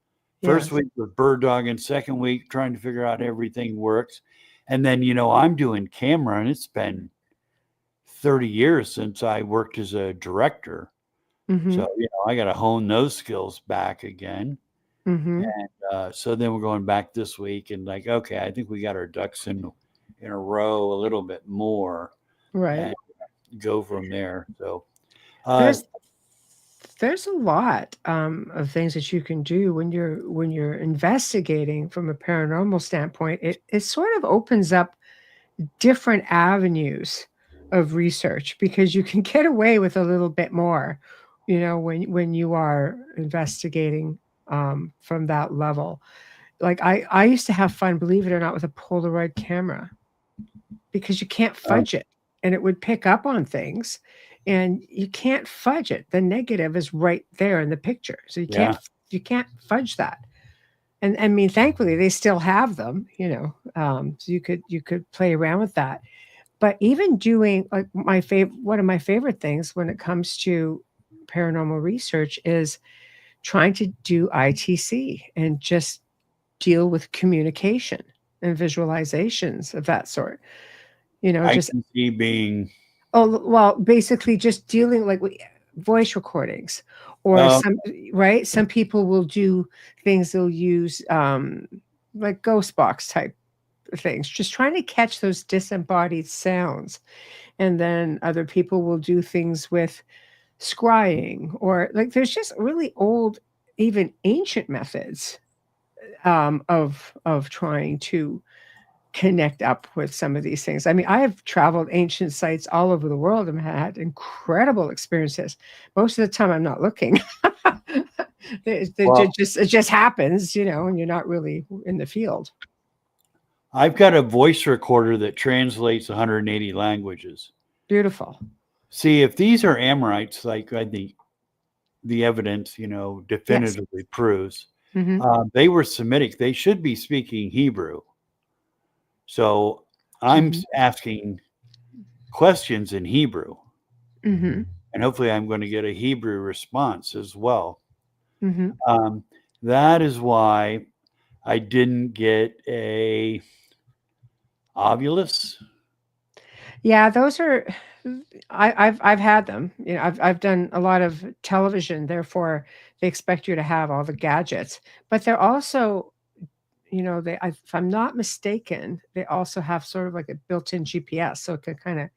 first week was bird dogging, second week trying to figure out everything works. And then, I'm doing camera, and it's been 30 years since I worked as a director. Mm-hmm. So, I got to hone those skills back again. Mm-hmm. And so then we're going back this week and like, okay, I think we got our ducks in a row a little bit more. Right. And go from there. So there's a lot of things that you can do when you're investigating from a paranormal standpoint. It sort of opens up different avenues of research because you can get away with a little bit more, when you are investigating from that level. Like I used to have fun, believe it or not, with a Polaroid camera because you can't fudge it, and it would pick up on things, and you can't fudge it. The negative is right there in the picture, so you can't fudge that. And I mean, thankfully, they still have them, so you could play around with that. But even doing like one of my favorite things when it comes to paranormal research is trying to do ITC and just deal with communication and visualizations of that sort. ITC being basically just dealing like with voice recordings or some people will do things, they'll use like ghost box type things, just trying to catch those disembodied sounds. And then other people will do things with scrying, or like there's just really old, even ancient methods of trying to connect up with some of these things. I mean, I have traveled ancient sites all over the world and had incredible experiences. Most of the time I'm not looking. It just happens, and you're not really in the field. I've got a voice recorder that translates 180 languages. Beautiful. See, if these are Amorites, like I think the evidence, definitively proves, they were Semitic. They should be speaking Hebrew. So I'm asking questions in Hebrew. Mm-hmm. And hopefully I'm going to get a Hebrew response as well. Mm-hmm. That is why I didn't get a ovulus. Yeah, those are. I've had them. I've done a lot of television. Therefore, they expect you to have all the gadgets, but they're also, if I'm not mistaken, they also have sort of like a built-in GPS, so it can kind of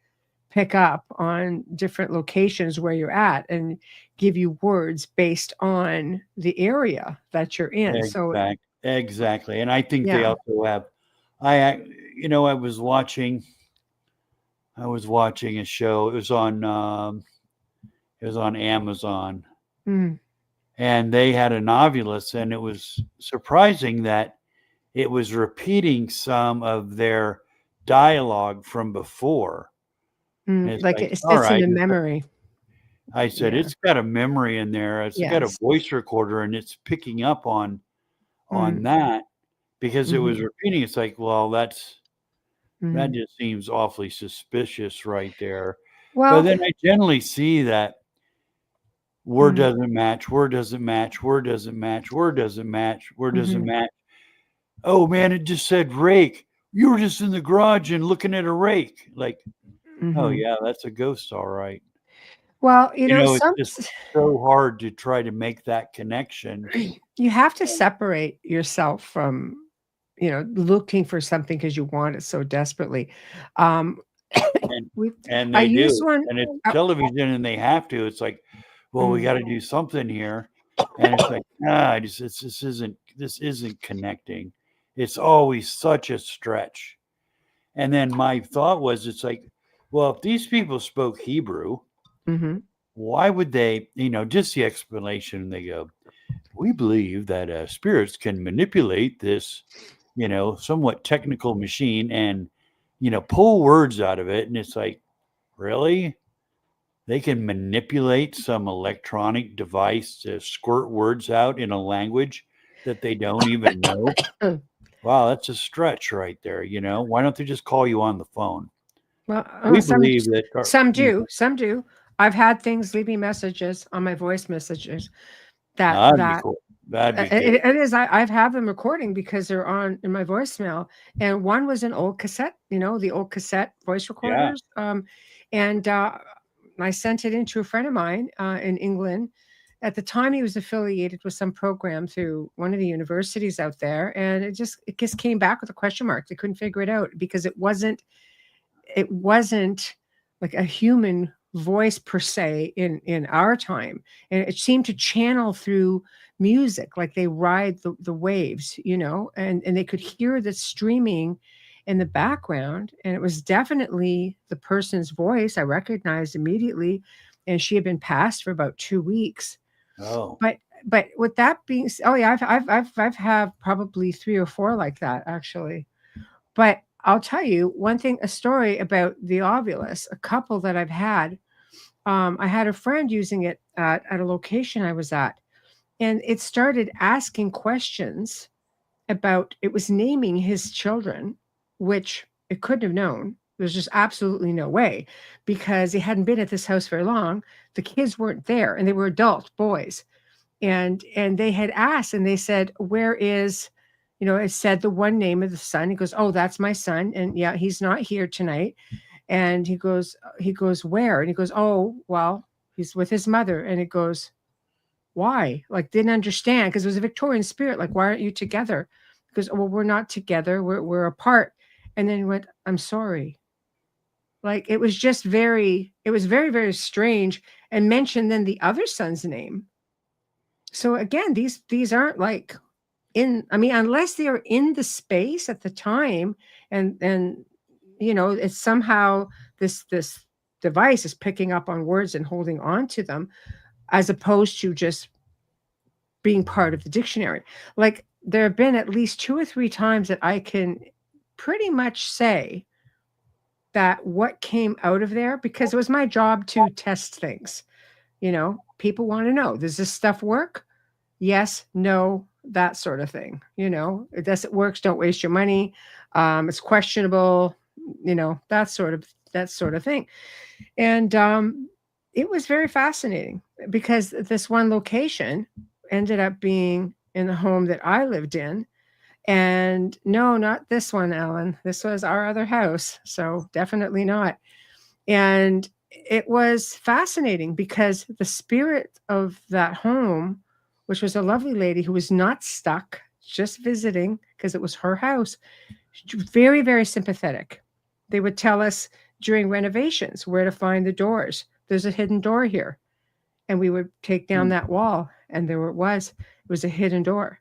pick up on different locations where you're at and give you words based on the area that you're in. Exactly. And I think they also have, I was watching a show. It was on Amazon, and they had an ovulus, and it was surprising that it was repeating some of their dialogue from before. Like it's in the memory. I said, it's got a memory in there. It's got a voice recorder, and it's picking up on that because it was repeating. It's like, well, that just seems awfully suspicious right there. Well, but then I generally see that word doesn't match, word doesn't match, word doesn't match, word doesn't match, word doesn't match. Oh man, it just said rake. You were just in the garage and looking at a rake. Like, oh yeah, that's a ghost, all right. Well, it's just so hard to try to make that connection. You have to separate yourself from, looking for something because you want it so desperately. And they do. And it's television, and they have to. It's like, well, we got to do something here, and it's like, this isn't this isn't connecting. It's always such a stretch. And then my thought was, it's like, well, if these people spoke Hebrew, Mm-hmm. why would they, just the explanation, they go, we believe that spirits can manipulate this, somewhat technical machine and, pull words out of it. And it's like, really? They can manipulate some electronic device to squirt words out in a language that they don't even know? Wow, that's a stretch right there. Why don't they just call you on the phone? Well, We believe that some do. Some do. I've had things leaving messages on my voice messages that'd be cool. That'd be good. It is. I've had them recording because they're on in my voicemail, and one was an old cassette. The old cassette voice recorders. And I sent it in to a friend of mine in England. At the time, he was affiliated with some program through one of the universities out there, and it just came back with a question mark. They couldn't figure it out because it wasn't like a human voice per se in our time, and it seemed to channel through music, like they ride the waves, and they could hear the streaming in the background, and it was definitely the person's voice. I recognized immediately, and she had been passed for about 2 weeks. Oh, but with that being, oh yeah, I've had probably 3 or 4 like that actually. But I'll tell you one thing, a story about the Ovilus, a couple that I've had. I had a friend using it at a location I was at, and it started asking questions about, it was naming his children, which it couldn't have known. There's just absolutely no way, because he hadn't been at this house very long. The kids weren't there, and they were adult boys. And they had asked, and they said, where is, it said the one name of the son. He goes, oh, that's my son. And yeah, he's not here tonight. And he goes, where? And he goes, oh, well, he's with his mother. And it goes, why? Like, didn't understand, because it was a Victorian spirit. Like, why aren't you together? Because, well, we're not together. We're apart. And then he went, I'm sorry. Like, it was very, very strange, and mentioned then the other son's name. So again, these aren't like unless they are in the space at the time, and it's somehow this device is picking up on words and holding on to them, as opposed to just being part of the dictionary. Like, there have been at least 2 or 3 times that I can pretty much say that what came out of there, because it was my job to test things. People want to know, does this stuff work? Yes, no, that sort of thing. It doesn't work, don't waste your money. It's questionable, that sort of thing. And it was very fascinating, because this one location ended up being in the home that I lived in. And no, not this one, Alan. This was our other house. So definitely not. And it was fascinating, because the spirit of that home, which was a lovely lady who was not stuck, just visiting because it was her house, very, very sympathetic. They would tell us during renovations where to find the doors. There's a hidden door here. And we would take down that wall, and there it was. It was a hidden door.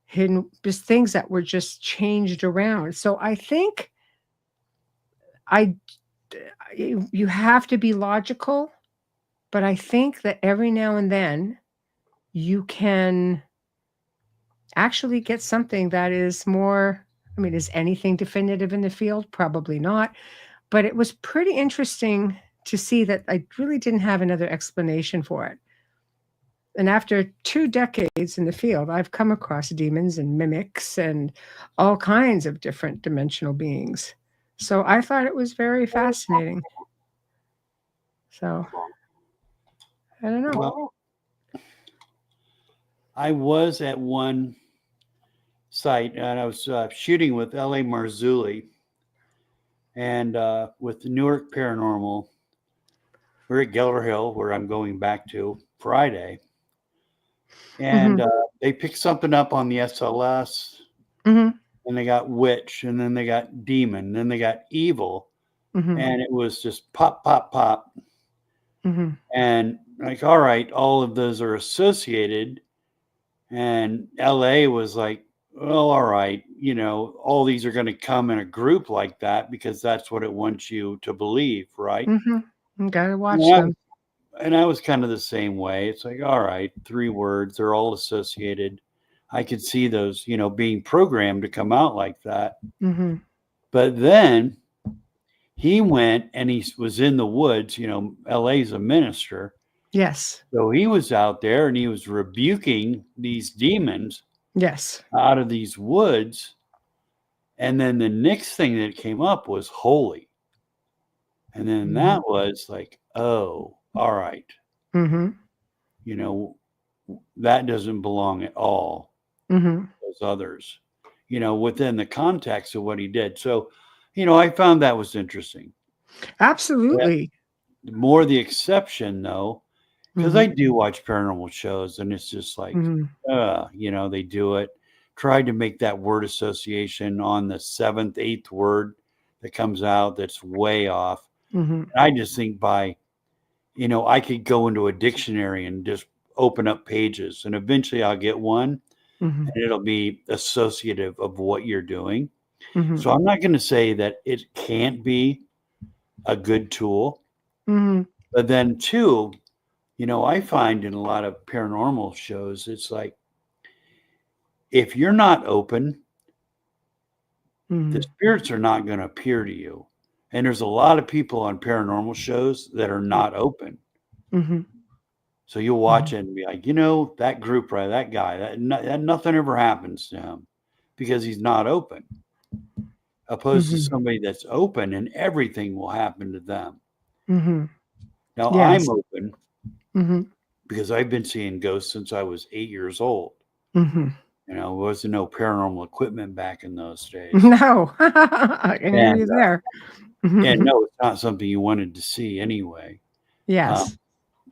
Hidden, just things that were just changed around. So I think you have to be logical, but I think that every now and then you can actually get something that is more, is anything definitive in the field? Probably not. But it was pretty interesting to see that I really didn't have another explanation for it. And after 2 decades in the field, I've come across demons and mimics and all kinds of different dimensional beings. So I thought it was very fascinating. So, I don't know. Well, I was at one site, and I was shooting with L.A. Marzulli and with the Newark Paranormal. We're at Geller Hill, where I'm going back to Friday. And they picked something up on the SLS, and they got witch, and then they got demon, then they got evil, and it was just pop, pop, pop. And like, all right, all of those are associated, And LA was like, well, all right, all these are going to come in a group like that because that's what it wants you to believe, right? You gotta watch And I, them. and I was kind of the same way. It's like, all right, 3 words, they're all associated. I could see those, being programmed to come out like that. Mm-hmm. But then he went and he was in the woods. LA's a minister. Yes. So he was out there and he was rebuking these demons Yes. out of these woods. And then the next thing that came up was holy. And then that was like, oh, all right. Mm-hmm. That doesn't belong at all. Mm-hmm. Those others, within the context of what he did. So, I found that was interesting. Absolutely. More the exception, though, because Mm-hmm. I do watch paranormal shows and it's just like, they do it. Tried to make that word association on the 7th, 8th word that comes out that's way off. Mm-hmm. I just think by, I could go into a dictionary and just open up pages and eventually I'll get one Mm-hmm. and it'll be associative of what you're doing. Mm-hmm. So I'm not going to say that it can't be a good tool, Mm-hmm. but then too, I find in a lot of paranormal shows, it's like, if you're not open, the spirits are not going to appear to you. And there's a lot of people on paranormal shows that are not open. Mm-hmm. So you'll watch it and be like, that group, right? That guy, that nothing ever happens to him because he's not open. Opposed to somebody that's open and everything will happen to them. Mm-hmm. Now Yes. I'm open Mm-hmm. because I've been seeing ghosts since I was 8 years old. Mm-hmm. There wasn't no paranormal equipment back in those days. No, I can hear you there. And no, it's not something you wanted to see anyway. Yes.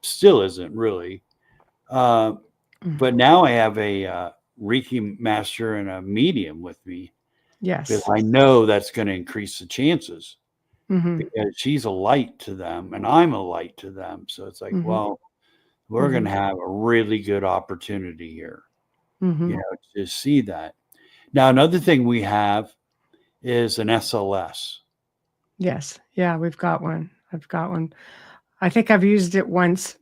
Still isn't really. But now I have a Reiki master and a medium with me. Yes. Because I know that's going to increase the chances. Mm-hmm. Because she's a light to them and I'm a light to them. So it's like, well, we're going to have a really good opportunity here, to see that. Now, another thing we have is an SLS. Yes. Yeah, we've got one. I've got one. I think I've used it once.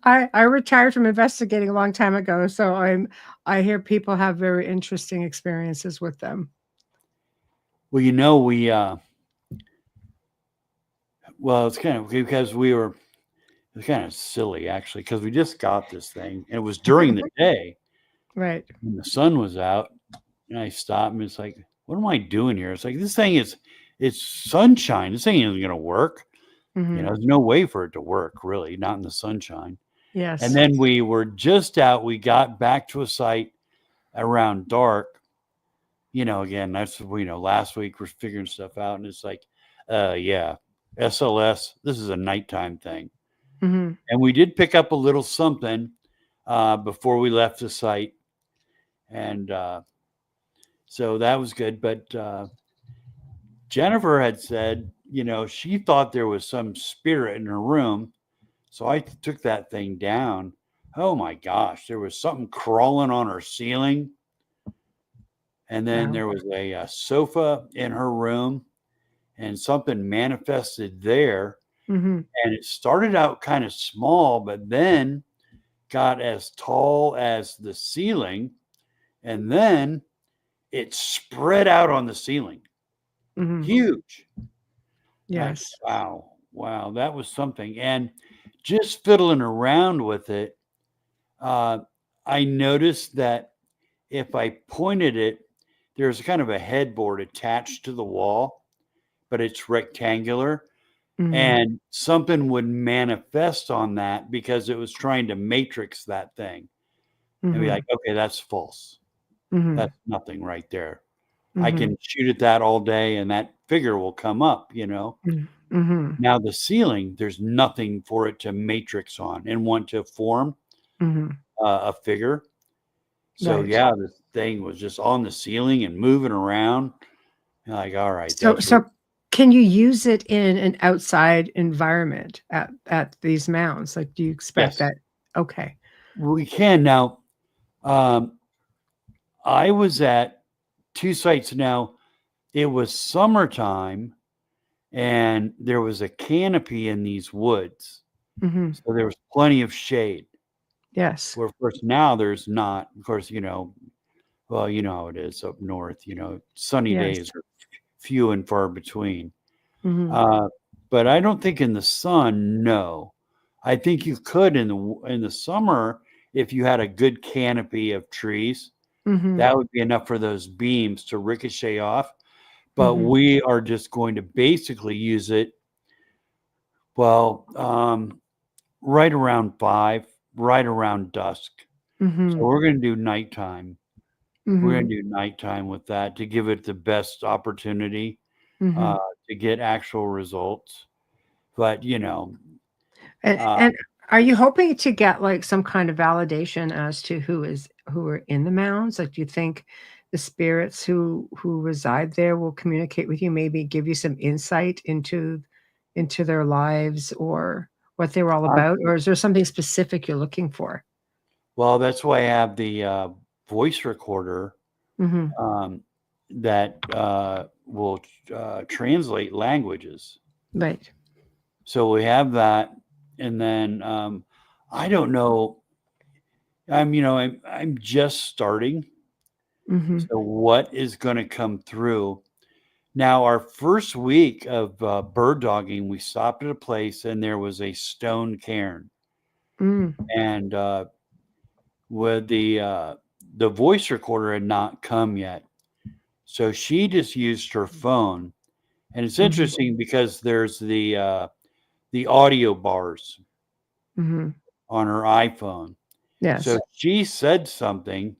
I retired from investigating a long time ago, so I hear people have very interesting experiences with them. Well, it's kind of because it's kind of silly actually, because we just got this thing and it was during the day, right? When the sun was out, and I stopped and it's like, what am I doing here? It's like, this thing it's sunshine. This thing isn't going to work. There's no way for it to work, really, not in the sunshine. Yes. And then we were just out. We got back to a site around dark. Again, that's, last week we're figuring stuff out. And it's like, yeah, SLS, this is a nighttime thing. And we did pick up a little something before we left the site. And so that was good. But Jennifer had said, she thought there was some spirit in her room. So I took that thing down. Oh my gosh, there was something crawling on her ceiling. And then there was a sofa in her room and something manifested there. And it started out kind of small, but then got as tall as the ceiling. And then it spread out on the ceiling. Huge. Yes. Like, wow, that was something. And just fiddling around with it, I noticed that if I pointed it, there's kind of a headboard attached to the wall, but it's rectangular. And something would manifest on that because it was trying to matrix that thing. And be like, okay, that's false. That's nothing right there. I can shoot at that all day and that figure will come up, Now the ceiling, there's nothing for it to matrix on and want to form a figure. So yeah, the thing was just on the ceiling and moving around. You're like, all right. So can you use it in an outside environment at these mounds? Like, do you expect that? Okay. We can now. I was at 2 sites now. It was summertime, and there was a canopy in these woods, Mhm. so there was plenty of shade. Yes. Where, of course, now there's not. Of course, well, you know how it is up north. Sunny Yes. days are few and far between. Mhm. But I don't think in the sun, no. I think you could in the summer if you had a good canopy of trees. Mhm. That would be enough for those beams to ricochet off. But Mhm. we are just going to basically use it, well, right around 5, right around dusk. So Mhm. we're going to do nighttime. We're going Mhm. to do nighttime with that to give it the best opportunity Mhm. to get actual results. But, uh, And are you hoping to get like some kind of validation as to who are in the mounds? Like, do you think the spirits who reside there will communicate with you, maybe give you some insight into their lives or what they were all I- about? Or is there something specific you're looking for? well, that's why I have the voice recorder Mhm. that will translate languages. Right. So we have that, and then I don't know. I'm just starting. Mhm. So what is going to come through? Now, our first week of bird dogging, we stopped at a place, and there was a stone cairn, Mm. and with the voice recorder had not come yet, so she just used her phone. And it's Mhm. interesting because there's the audio bars Mhm. on her iPhone. So Yes. she said something,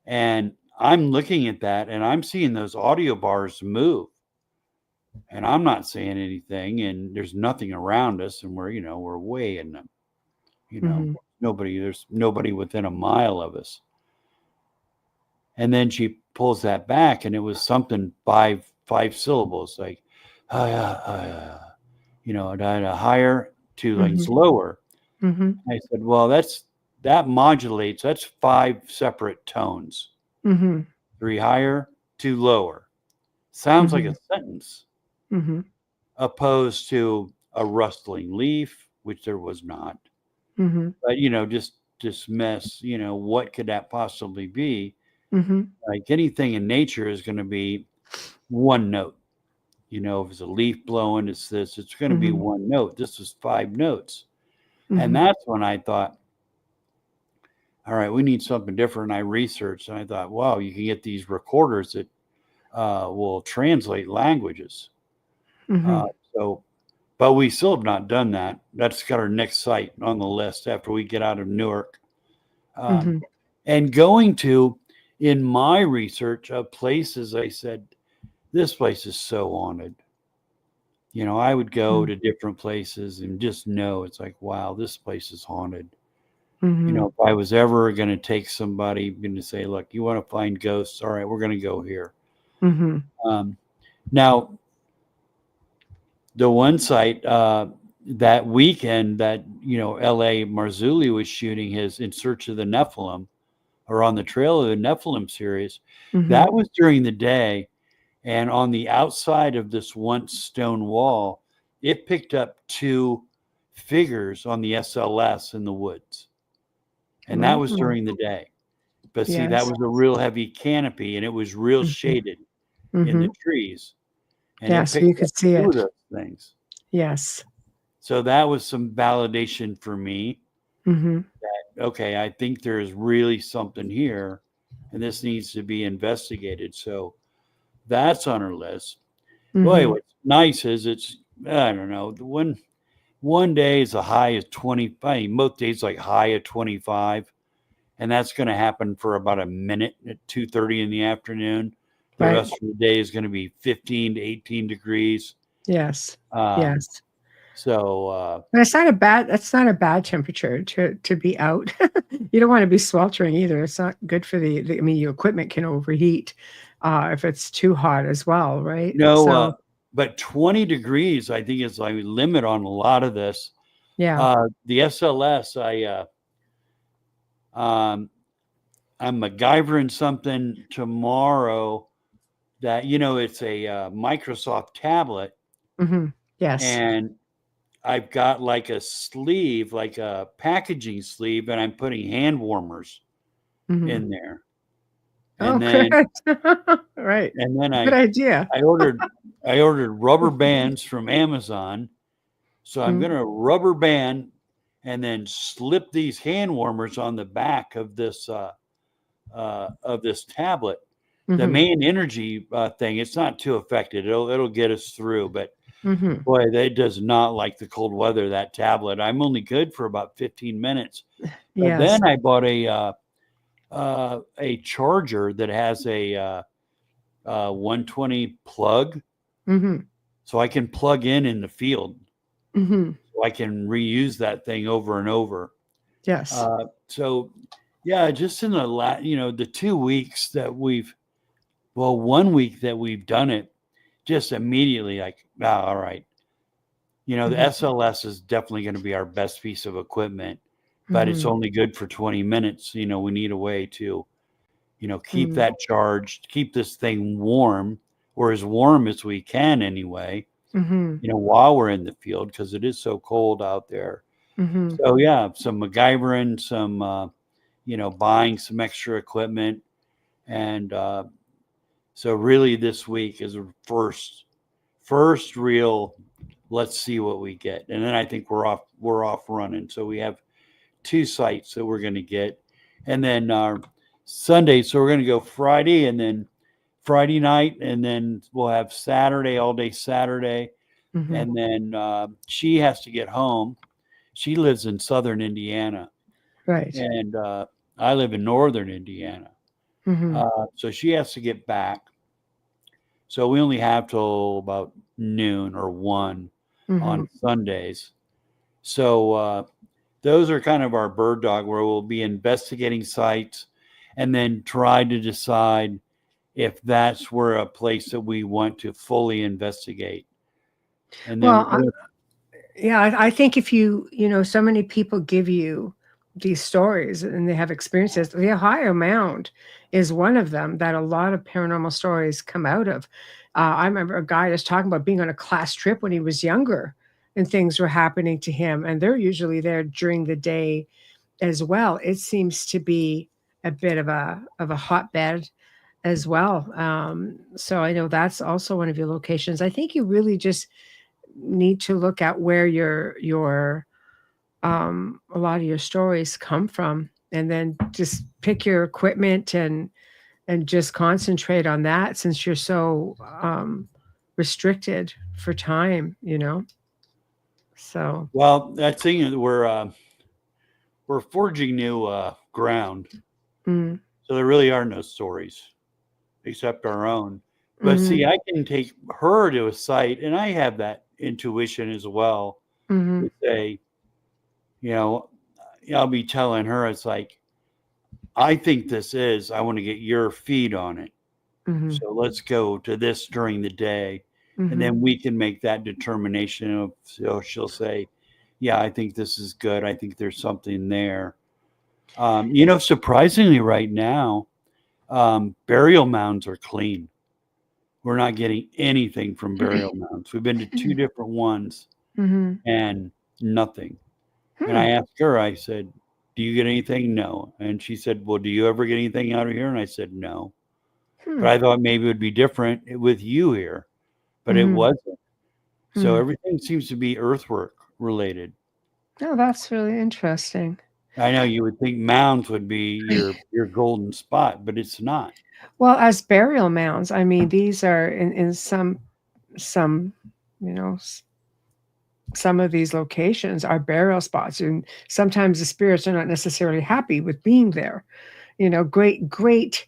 and I'm looking at that, and I'm seeing those audio bars move, and I'm not saying anything, and there's nothing around us, and we're way in them. Mhm. There's nobody within a mile of us. And then she pulls that back, and it was something five syllables, like higher, 2 lines Mhm. lower. Mhm. I said, well, that modulates. That's 5 separate tones. Mhm. 3 higher, 2 lower. Sounds like a Mhm. sentence, Mhm. opposed to a rustling leaf, which there was not. Mhm. But just dismiss. What could that possibly be? Mhm. Like anything in nature is going to be one note. If it's a leaf blowing, it's this. It's going to be Mhm. one note. This was 5 notes, and Mhm. that's when I thought, all right, we need something different. I researched, and I thought, wow, you can get these recorders that will translate languages. Uh, Mhm. so, but we still have not done that. That's got our next site on the list after we get out of Newark. Um, Mhm. and going to, in my research of places, I said, this place is so haunted. I would go Mhm. to different places and just know it's like, wow, this place is haunted. Mhm. If I was ever going to take somebody, going to say, look, you want to find ghosts? All right, we're going to go here. Mhm. Um, Now, the one site that weekend that L.A. Marzulli was shooting his In Search of the Nephilim, or On the Trail of the Nephilim series, Mhm. that was during the day, and on the outside of this once stone wall, it picked up 2 figures on the SLS in the woods, and that was Wow. during the day. But see, that Yes. was a real heavy canopy, and it was real Mhm. shaded in the Mhm. trees, and it Yes, so you picked up could see 2 of it. those things. Yes. So that was some validation for me. Mhm. Okay, I think there's really something here, and this needs to be investigated. So that's on our list. Boy, Mhm. what's nice is I don't know, the one day is a high of 20. I mean, most days like high of 25, and that's going to happen for about a minute at 2:30 in the afternoon. The Right. rest of the day is going to be 15 to 18 degrees. Yes. Um, Yes. so But that's not a bad temperature to be out. You don't wanna be sweltering either. It's not good for I mean, your equipment can overheat, if it's too hot as well, right? no, So, but 20 degrees, I think, is like a limit on a lot of this. yeah. The SLS, I'm MacGyvering something tomorrow that, it's a Microsoft tablet, Yes. and I've got like a sleeve, like a packaging sleeve, and I'm putting hand warmers in there. Oh, And good. then, Right. and then Good idea. I ordered rubber bands from Amazon. So I'm going to rubber band and then slip these hand warmers on the back of this tablet. The main energy thing, it's not too affected. It'll get us through, but boy, that does not like the cold weather, that tablet. I'm only good for about 15 minutes. But Yes. then I bought a charger that has a 120 plug, so I can plug in the field. So I can reuse that thing over and over. Yes. So yeah, just in the 2 weeks that 1 week that we've done it, just immediately like, all right. The SLS is definitely going to be our best piece of equipment, but it's only good for 20 minutes. We need a way to, keep that charged, keep this thing warm, or as warm as we can anyway, while we're in the field, because it is so cold out there. So yeah, some MacGyvering, some, buying some extra equipment. And so really this week is a first real, let's see what we get. And then I think we're off running. So we have 2 sites that we're going to get. And then Sunday, so we're going to go Friday and then Friday night, and then we'll have Saturday, all day Saturday. And then she has to get home. She lives in southern Indiana. Right. And I live in northern Indiana. So she has to get back. So we only have till about noon or 1 on Sundays. So those are kind of our bird dog, where we'll be investigating sites and then try to decide if that's where a place that we want to fully investigate. And then, I think if so many people give you these stories and they have experiences. The Ohio Mound is one of them that a lot of paranormal stories come out of. I remember a guy was talking about being on a class trip when he was younger and things were happening to him. And they're usually there during the day as well. It seems to be a bit of a hotbed as well. So I know that's also one of your locations. I think you really just need to look at where your a lot of your stories come from, and then just pick your equipment and just concentrate on that, since you're so restricted for time, so well, that thing is we're forging new ground. So there really are no stories except our own. But see, I can take her to a site, and I have that intuition as well, to say, I'll be telling her, it's like, I think I want to get your feed on it. So let's go to this during the day. And then we can make that determination of, she'll say, yeah, I think this is good. I think there's something there. Surprisingly right now, burial mounds are clean. We're not getting anything from burial mounds. We've been to 2 different ones and nothing. And I asked her, I said, do you get anything? No. And she said, well, do you ever get anything out of here? And I said, no. But I thought maybe it would be different with you here, but it wasn't. So everything seems to be earthwork related. Oh, that's really interesting. I know you would think mounds would be your golden spot, but it's not. Well, as burial mounds, I mean, these are in some, some of these locations are burial spots, and sometimes the spirits are not necessarily happy with being there. Great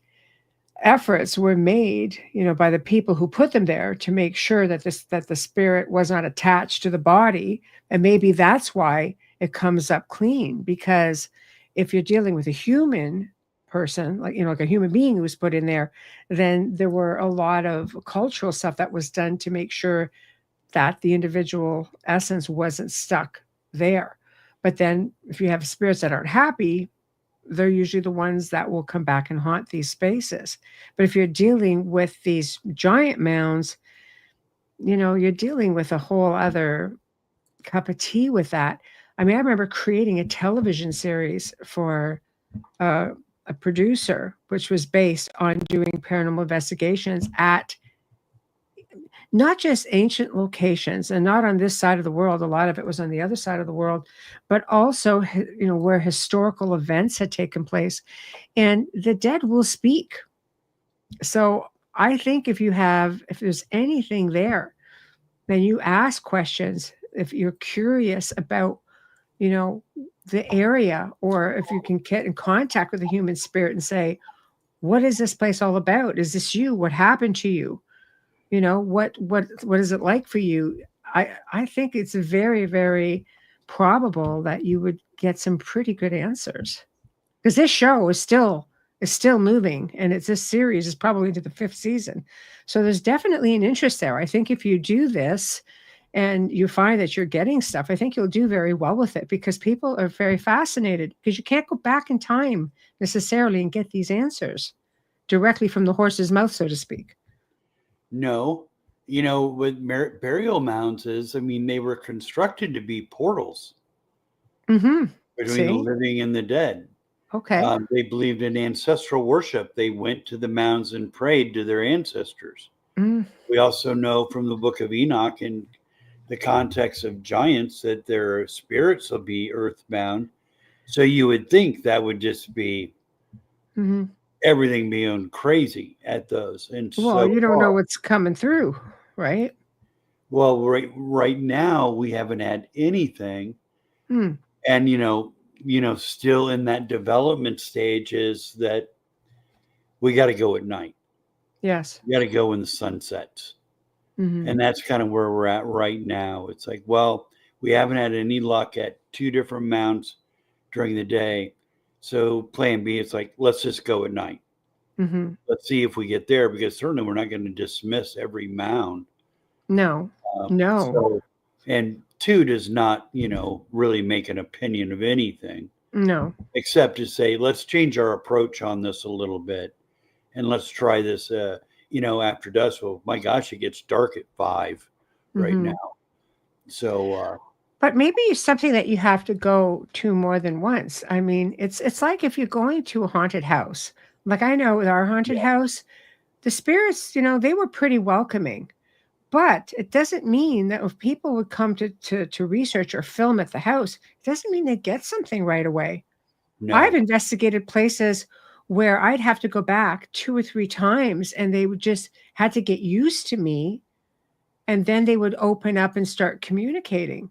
efforts were made, by the people who put them there to make sure that the spirit was not attached to the body, and maybe that's why it comes up clean. Because if you're dealing with a human person, like a human being who was put in there, then there were a lot of cultural stuff that was done to make sure that the individual essence wasn't stuck there. But then if you have spirits that aren't happy, they're usually the ones that will come back and haunt these spaces. But if you're dealing with these giant mounds, you're dealing with a whole other cup of tea with that. I mean, I remember creating a television series for a producer, which was based on doing paranormal investigations at not just ancient locations and not on this side of the world. A lot of it was on the other side of the world, but also, where historical events had taken place, and the dead will speak. So I think if there's anything there, then you ask questions. If you're curious about, the area, or if you can get in contact with a human spirit and say, what is this place all about? Is this you? What happened to you? What is it like for you? I think it's very, very probable that you would get some pretty good answers, because this show is still moving, and this series is probably into the 5th season. So there's definitely an interest there. I think if you do this and you find that you're getting stuff, I think you'll do very well with it, because people are very fascinated, because you can't go back in time necessarily and get these answers directly from the horse's mouth, so to speak. No, what burial mounds is, I mean, they were constructed to be portals between the living and the dead. Okay. They believed in ancestral worship. They went to the mounds and prayed to their ancestors. We also know from the book of Enoch, in the context of giants, that their spirits will be earthbound. So you would think that would just be everything being crazy at those. And you don't know what's coming through, right? Well, right now we haven't had anything, and still in that development stage is that we got to go at night. Yes, you got to go when the sun sets, and that's kind of where we're at right now. It's like, well, we haven't had any luck at 2 different mounds during the day. So plan B, it's like, let's just go at night. Let's see if we get there, because certainly we're not going to dismiss every mound. No. So, and 2 does not, really make an opinion of anything. No. Except to say, let's change our approach on this a little bit, and let's try this, after dusk. Well, my gosh, it gets dark at 5 right now. So, but maybe it's something that you have to go to more than once. I mean, it's like if you're going to a haunted house. Like, I know with our haunted house, the spirits, they were pretty welcoming. But it doesn't mean that if people would come to research or film at the house, it doesn't mean they get something right away. No. I've investigated places where I'd have to go back 2 or 3 times, and they would just had to get used to me, and then they would open up and start communicating.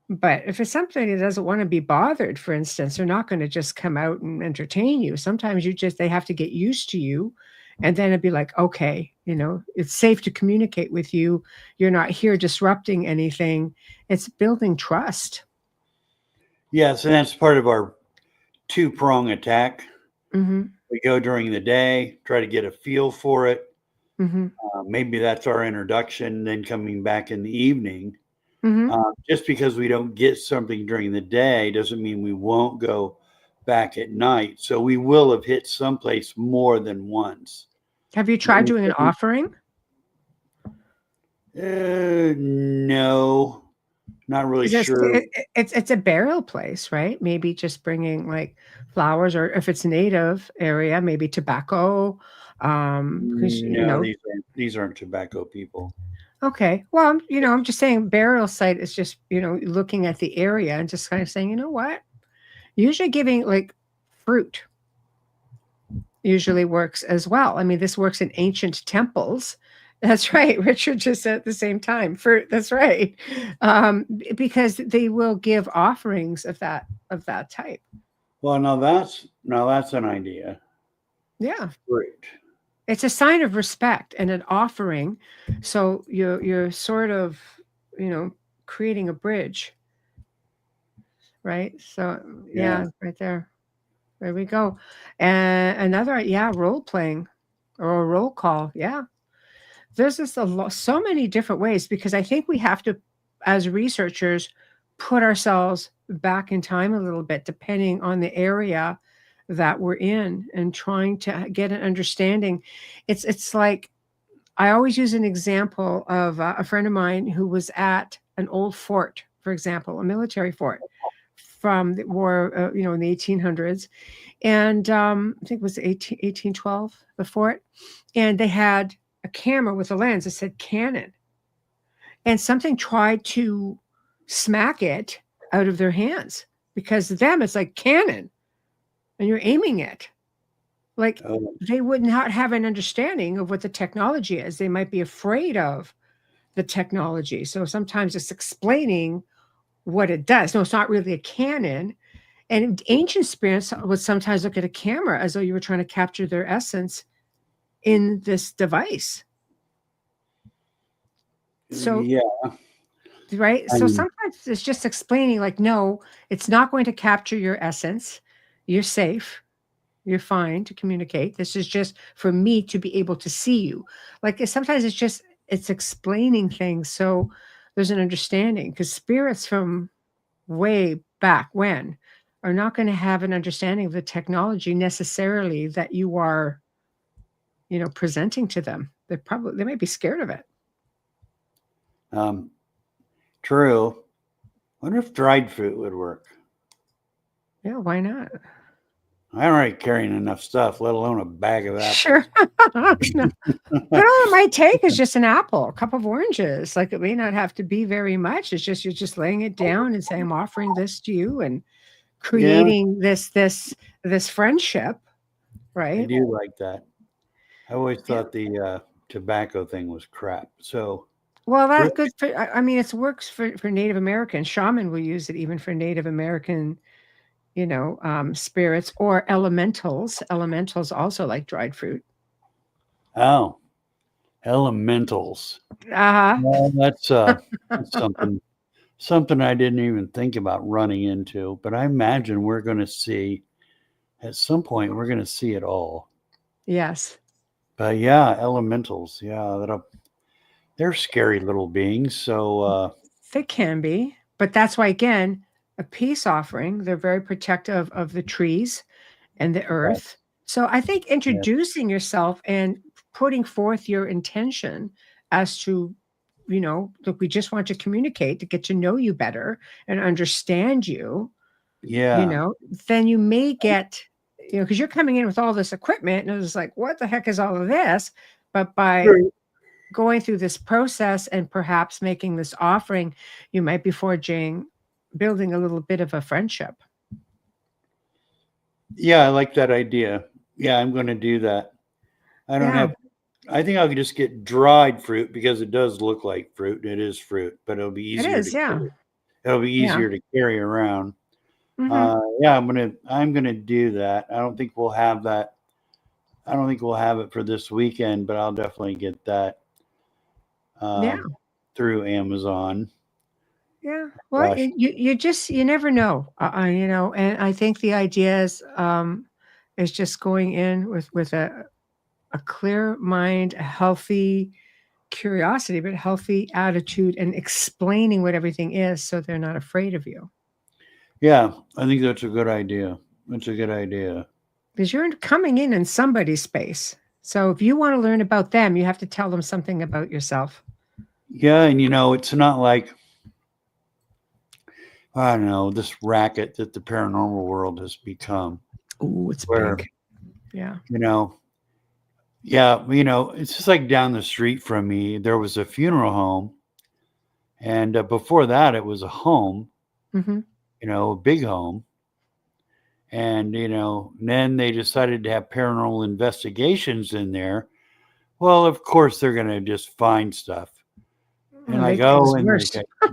But if it's something that doesn't want to be bothered, for instance, they're not going to just come out and entertain you. Sometimes they have to get used to you. And then it'd be like, okay, it's safe to communicate with you. You're not here disrupting anything. It's building trust. Yes, and that's part of our 2-prong attack. We go during the day, try to get a feel for it. Maybe that's our introduction, then coming back in the evening. Just because we don't get something during the day doesn't mean we won't go back at night. So we will have hit someplace more than once. Have you tried doing an offering? No, not really sure. It's a burial place, right? Maybe just bringing like flowers, or if it's native area, maybe tobacco. These aren't tobacco people. Okay. Well, I'm just saying burial site is just, looking at the area and just kind of saying, you know what? Usually giving like fruit usually works as well. I mean, this works in ancient temples. That's right. Richard just said at the same time, fruit. That's right. Because they will give offerings of that type. Well, now that's an idea. Yeah. Fruit. It's a sign of respect and an offering. So you're sort of, creating a bridge. Right. So yeah, right there. There we go. And another, role playing or a roll call. Yeah. There's just so many different ways, because I think we have to, as researchers, put ourselves back in time a little bit, depending on the area that we're in and trying to get an understanding. It's like, I always use an example of a friend of mine who was at an old fort, for example, a military fort from the war, in the 1800s. And I think it was 1812, the fort. And they had a camera with a lens that said Canon. And something tried to smack it out of their hands, because to them it's like Canon and you're aiming it. Like, they would not have an understanding of what the technology is. They might be afraid of the technology. So sometimes it's explaining what it does. No, it's not really a cannon. And ancient spirits would sometimes look at a camera as though you were trying to capture their essence in this device. So, Yeah. right. So sometimes it's just explaining, like, no, it's not going to capture your essence. You're safe. You're fine to communicate. This is just for me to be able to see you. Like, sometimes it's explaining things so there's an understanding, because spirits from way back when are not going to have an understanding of the technology necessarily that you are, presenting to them. They might be scared of it. True. I wonder if dried fruit would work. Yeah, why not? I'm already carrying enough stuff, let alone a bag of apples. Sure. No. But all it might take is just an apple, a cup of oranges. Like, it may not have to be very much. It's just, you're just laying it down and saying, I'm offering this to you, and creating this friendship, right? I do like that. I always thought the tobacco thing was crap. So, well, that's good for, I mean, it works for Native Americans. Shaman will use it even for Native American, spirits, or elementals. Elementals also like dried fruit. Oh, elementals. Well, that's something I didn't even think about running into, but I imagine we're going to see at some point, we're going to see it all. Yes. But yeah, elementals. Yeah, they're scary little beings. So they can be, but that's why, again, a peace offering. They're very protective of the trees and the earth. So I think introducing yourself and putting forth your intention as to, look, we just want to communicate to get to know you better and understand you. Yeah. Then you may get, because you're coming in with all this equipment and it's like, what the heck is all of this? But by going through this process and perhaps making this offering, you might be building a little bit of a friendship. Yeah, I like that idea. Yeah, I'm going to do that. I think I'll just get dried fruit, because it does look like fruit. It is fruit, but it'll be easier. It'll be easier to carry around. Mm-hmm. I'm gonna do that. I don't think we'll have that. I don't think we'll have it for this weekend, but I'll definitely get that through Amazon. Yeah. Well, you never know, and I think the idea is just going in with a clear mind, a healthy curiosity, but healthy attitude, and explaining what everything is so they're not afraid of you. Yeah, I think that's a good idea. That's a good idea. Because you're coming in somebody's space. So if you want to learn about them, you have to tell them something about yourself. Yeah, and it's not like, I don't know, this racket that the paranormal world has become. Oh, it's big. Yeah. It's just like down the street from me, there was a funeral home. And before that, it was a home, a big home. And, then they decided to have paranormal investigations in there. Well, of course, they're going to just find stuff. And I go, and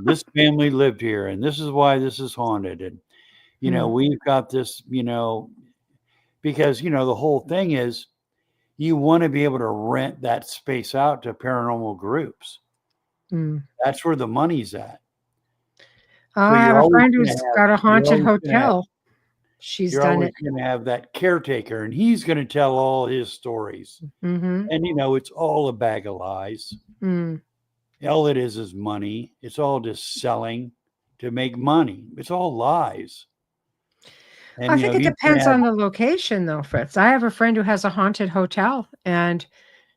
this family lived here, and this is why this is haunted. And, we've got this, because, the whole thing is, you want to be able to rent that space out to paranormal groups. That's where the money's at. I have a friend who's got a haunted hotel. She's done it. You're going to have that caretaker, and he's going to tell all his stories. And, it's all a bag of lies. All it is money. It's all just selling to make money. It's all lies. And I you know, think it if you can depends have, on the location, though, Fritz. I have a friend who has a haunted hotel, and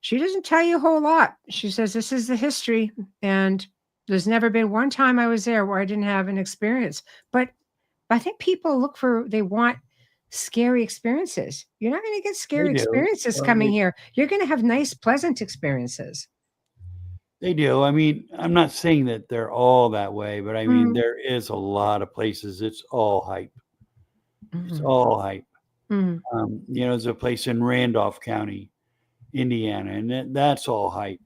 she doesn't tell you a whole lot. She says, "This is the history." And there's never been one time I was there where I didn't have an experience. But I think people they want scary experiences. You're not going to get they scary do. experiences Well, coming here. You're going to have nice, pleasant experiences. they do. I mean, I'm not saying that they're all that way, but I mean, Mhm, there is a lot of places. It's all hype. It's mhm, all hype. mhm. You know, there's a place in Randolph County, Indiana, and that's all hype.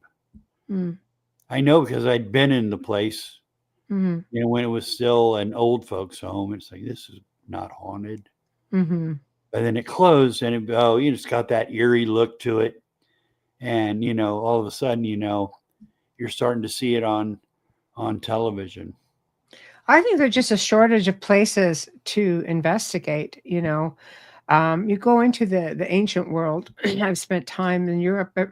Mm, I know because I'd been in the place, mhm, you know, when it was still an old folks' home. It's like, this is not haunted. mhm. But then it closed and you know, it's got that eerie look to it. And, you know, all of a sudden, you know, you're starting to see it on television. I think there's just a shortage of places to investigate. You go into the ancient world. I've spent time in Europe, but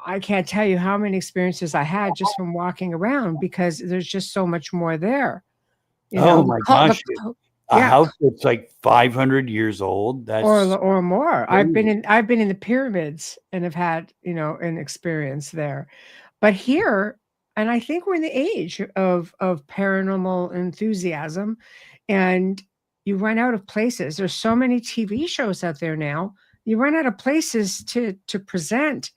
I can't tell you how many experiences I had just from walking around because there's just so much more there. Oh The my cult, gosh. A yeah, house that's like 500 years old. That's or more. crazy. I've been in the pyramids and have had an experience there. But here, and I think we're in the age of paranormal enthusiasm, and you run out of places. There's so many TV shows out there now. You run out of places to present,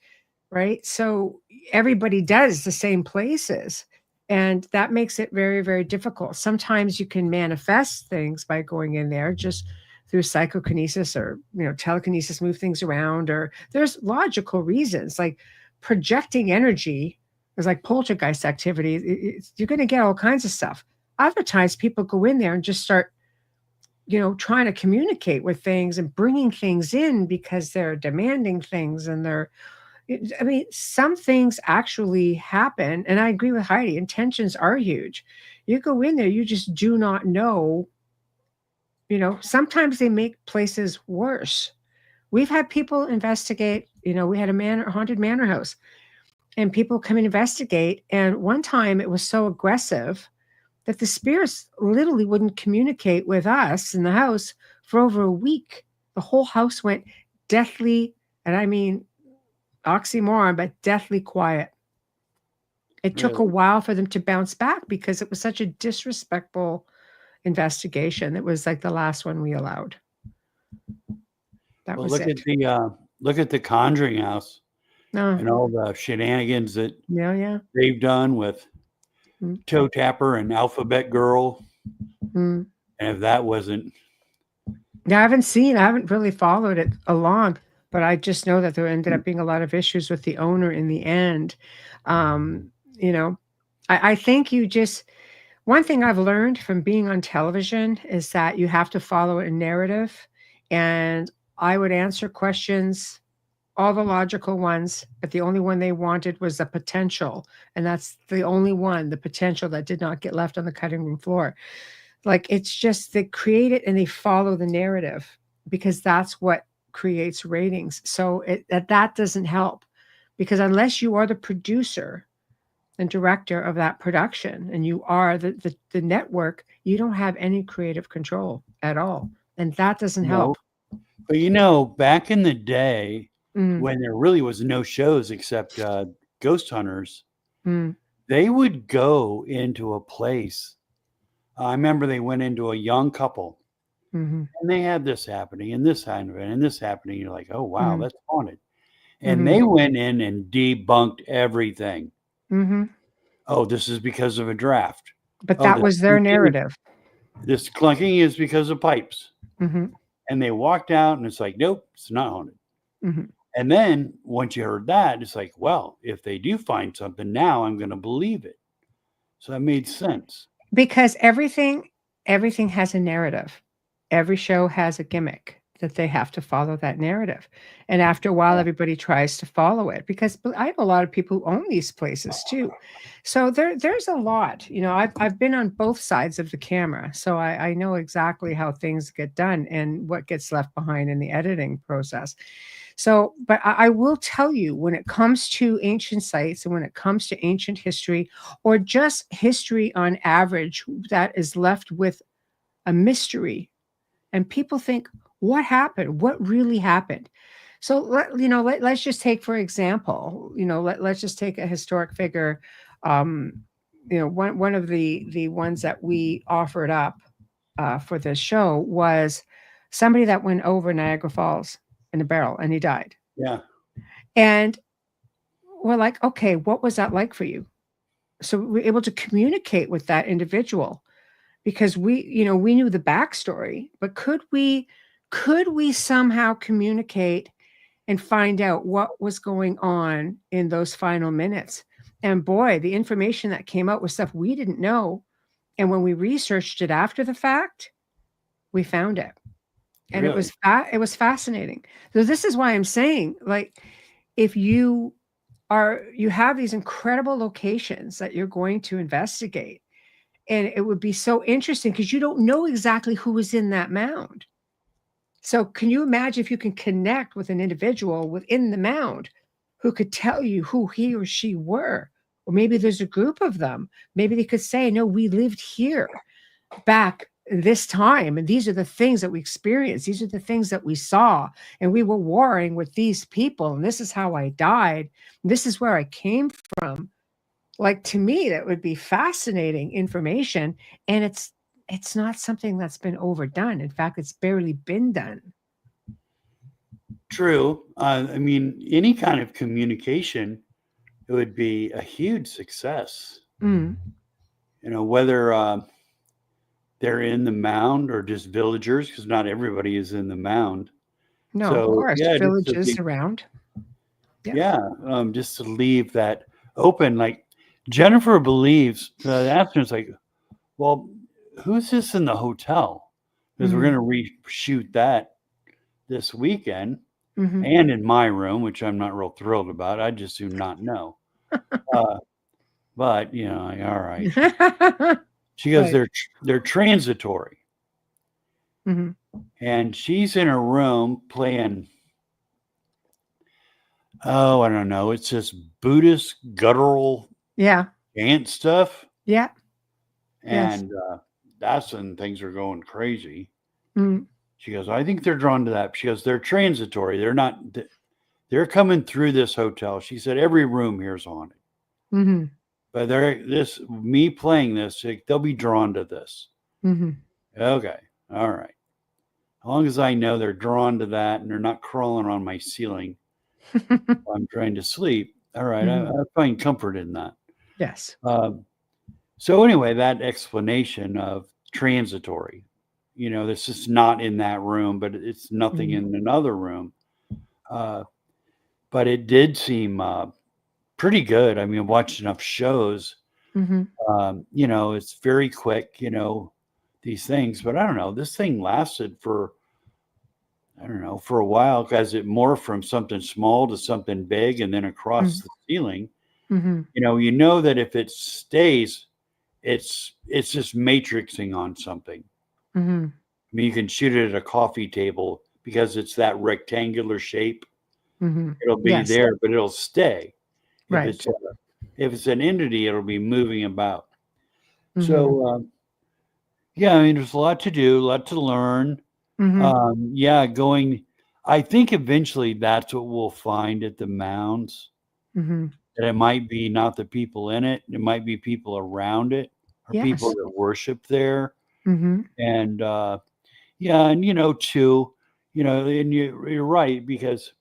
right? So everybody does the same places. And that makes it very, very difficult. Sometimes you can manifest things by going in there just through psychokinesis or telekinesis, move things around, or there's logical reasons like projecting energy is like poltergeist activity. You're going to get all kinds of stuff. Other times people go in there and just start trying to communicate with things and bringing things in because they're demanding things and I mean, some things actually happen, and I agree with Heidi. Intentions are huge. You go in there, you just do not know. Sometimes they make places worse. We've had people investigate. We had a haunted manor house, and people come and investigate. And one time, it was so aggressive that the spirits literally wouldn't communicate with us in the house for over a week. The whole house went deathly, and I mean oxymoron, but deathly quiet. It took a Really. while for them to bounce back because it was such a disrespectful investigation. It was like the last one we allowed. That Well, was it. look at the Conjuring House No, and all the shenanigans that yeah, yeah. they've done with Mm, Toe Tapper and Alphabet Girl. mm. And if that wasn't, Yeah, I haven't really followed it along, but I just know that there ended up being a lot of issues with the owner in the end. Um, you know, I think one thing I've learned from being on television is that you have to follow a narrative, and I would answer questions, all the logical ones, but the only one they wanted was the potential, and that's the only one, the potential that did not get left on the cutting room floor. Like it's just they create it and they follow the narrative because that's what creates ratings. So that doesn't help because unless you are the producer and director of that production and you are the network, you don't have any creative control at all. And that doesn't no. help. But you know, back in the day Mm, when there really was no shows except Ghost Hunters, mm, they would go into a place. I remember they went into a young couple mhm, and they had this happening and this happening and this happening. You're like, oh, wow, mhm, that's haunted. And mhm, they went in and debunked everything. mhm. Oh, this is because of a draft. But Oh, that was their narrative. this clunking is because of pipes. Mhm, And they walked out and it's like, nope, it's not haunted. mhm. And then once you heard that, it's like, well, if they do find something now, I'm going to believe it. So that made sense. Because everything has a narrative. Every show has a gimmick that they have to follow that narrative. And after a while, Yeah. everybody tries to follow it because I have a lot of people who own these places too. So there's a lot. I've been on both sides of the camera, so I know exactly how things get done and what gets left behind in the editing process. So, but I will tell you when it comes to ancient sites and when it comes to ancient history or just history on average that is left with a mystery, And people think, what happened? What really happened? So let's just take, for example, let's just take a historic figure. One of the ones that we offered up for this show was somebody that went over Niagara Falls in a barrel and he died. Yeah. And we're like, okay, what was that like for you? So we're able to communicate with that individual because we knew the backstory, but could we somehow communicate and find out what was going on in those final minutes? And boy, the information that came out was stuff we didn't know. And when we researched it after the fact, we found it. And Really? it was fascinating. So this is why I'm saying, like, if you have these incredible locations that you're going to investigate, and it would be so interesting because you don't know exactly who was in that mound. So can you imagine if you can connect with an individual within the mound who could tell you who he or she were? Or maybe there's a group of them. Maybe they could say, no, we lived here back this time, and these are the things that we experienced. These are the things that we saw, and we were warring with these people, and this is how I died. This is where I came from. Like, to me, that would be fascinating information, and it's not something that's been overdone. In fact, it's barely been done. True. I mean, any kind of communication, it would be a huge success. Whether they're in the mound or just villagers, because not everybody is in the mound. No, So, of course, yeah, villages around. Just to leave that open. Like Jennifer believes, the afternoon's like, well, who's this in the hotel? Because we're going to reshoot that this weekend, and in my room, which I'm not real thrilled about. I just do not know. But all right. She goes, Right. they're transitory. And she's in her room playing, I don't know. It's just Buddhist guttural chant stuff. Yeah. And that's when things are going crazy. She goes, I think they're drawn to that. She goes, they're transitory. They're coming through this hotel. She said, every room here's haunted. But me playing this, they'll be drawn to this. Okay. All right. As long as I know they're drawn to that and they're not crawling on my ceiling while I'm trying to sleep. All right. I find comfort in that. Yes. So anyway, that explanation of transitory, this is not in that room, but it's nothing in another room. But it did seem pretty good. I mean, I've watched enough shows. It's very quick, these things. But I don't know. This thing lasted for a while because it morphed from something small to something big and then across the ceiling. That if it stays, it's just matrixing on something. I mean, you can shoot it at a coffee table because it's that rectangular shape. It'll be there, but it'll stay. Right. If it's an entity, it'll be moving about. So, I mean, there's a lot to do, a lot to learn. I think eventually that's what we'll find at the mounds. That it might be not the people in it. It might be people around it or people that worship there. And, and you're right, because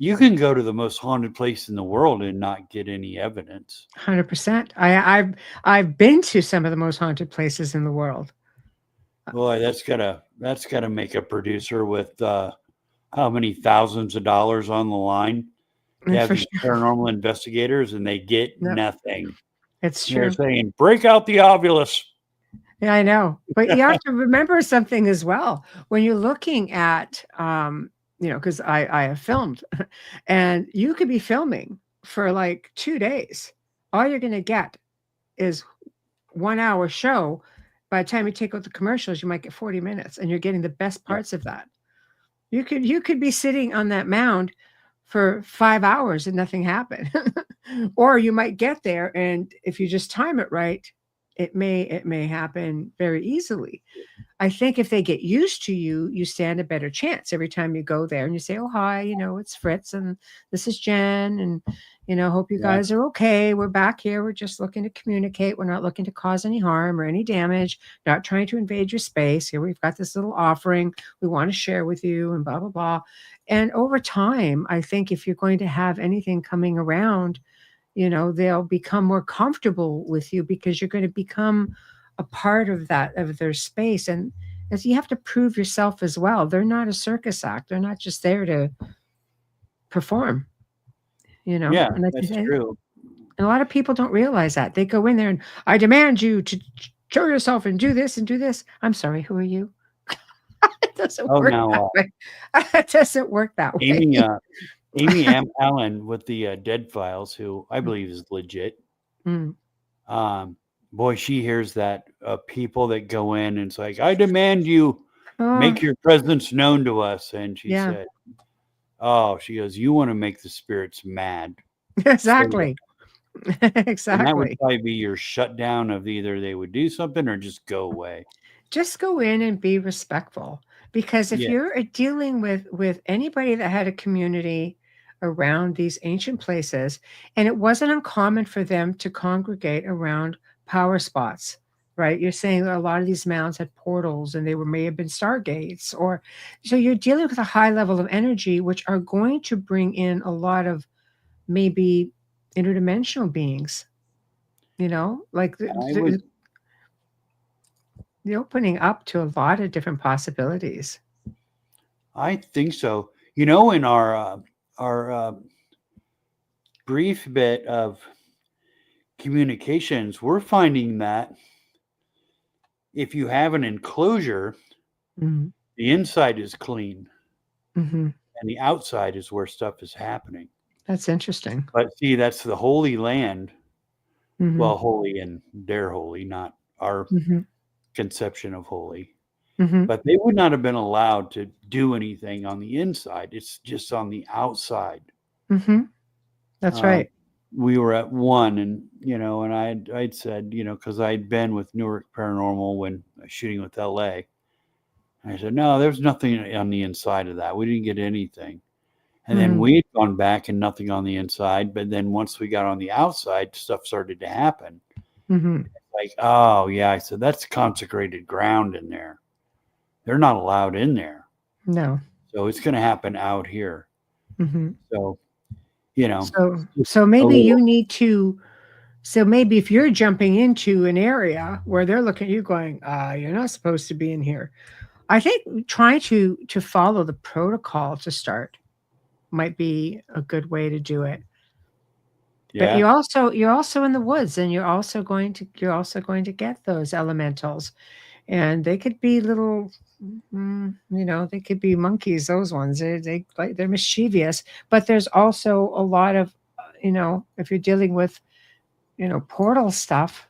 you can go to the most haunted place in the world and not get any evidence. 100%. I've been to some of the most haunted places in the world. Boy, that's gotta make a producer with how many thousands of dollars on the line. They have these paranormal investigators and they get nothing. It's true. They're saying, break out the ovulus. Yeah, I know. But you have to remember something as well. When you're looking at, because I have filmed, and you could be filming for like 2 days. All you're going to get is 1 hour show. By the time you take out the commercials, you might get 40 minutes, and you're getting the best parts of that. You could be sitting on that mound for 5 hours and nothing happened. Or you might get there, and if you just time it right, it may happen very easily. I think if they get used to you, you stand a better chance every time you go there and you say, "Oh, hi, it's Fritz and this is Jen, and hope you Yeah. guys are okay. We're back here. We're just looking to communicate. We're not looking to cause any harm or any damage, not trying to invade your space. Here we've got this little offering we want to share with you," and blah blah blah. And over time, I think if you're going to have anything coming around, they'll become more comfortable with you because you're going to become a part of their space. And as you have to prove yourself as well, they're not a circus act. They're not just there to perform, Yeah, and that's true. a lot of people don't realize that. They go in there and, "I demand you to show yourself and do this and do this." I'm sorry, who are you? It doesn't Oh, work that now way. It doesn't work that way. Amy Allen with the Dead Files, who I believe is legit. Mm. Boy, she hears that people that go in and it's like, "I demand you Oh, make your presence known to us." And she yeah, said, "Oh," she goes, "you want to make the spirits mad." exactly. And that would Exactly. probably be your shutdown of either they would do something or just go away. Just go in and be respectful, because if Yeah. you're dealing with anybody that had a community around these ancient places, and it wasn't uncommon for them to congregate around power spots, right? You're saying that a lot of these mounds had portals and they may have been stargates, or so you're dealing with a high level of energy, which are going to bring in a lot of maybe interdimensional beings, like I would, the opening up to a lot of different possibilities. I think so. In our brief bit of communications, we're finding that if you have an enclosure, Mhm. the inside is clean Mhm. and the outside is where stuff is happening. That's interesting. But see, that's the Holy Land. Mhm. Well, holy and they're holy, not our Mhm. conception of holy. Mhm. But they would not have been allowed to do anything on the inside. It's just on the outside. Mhm. That's Um, right. we were at one, and I'd said, because I'd been with Newark Paranormal when shooting with LA. I said, no, there's nothing on the inside of that. We didn't get anything. And then Mhm. we'd gone back and nothing on the inside. But then once we got on the outside, stuff started to happen. Mhm. Like, oh, yeah. I said, that's consecrated ground in there. They're not allowed in there. No. So it's going to happen out here. Mhm. So, So just so a maybe you little, need to so maybe if you're jumping into an area where they're looking at you going, you're not supposed to be in here." I think trying to follow the protocol to start might be a good way to do it. But yeah. you're also in the woods, and you're also going to get those elementals, and they could be little, they could be monkeys. Those ones, they're mischievous, but there's also a lot of, if you're dealing with, portal stuff,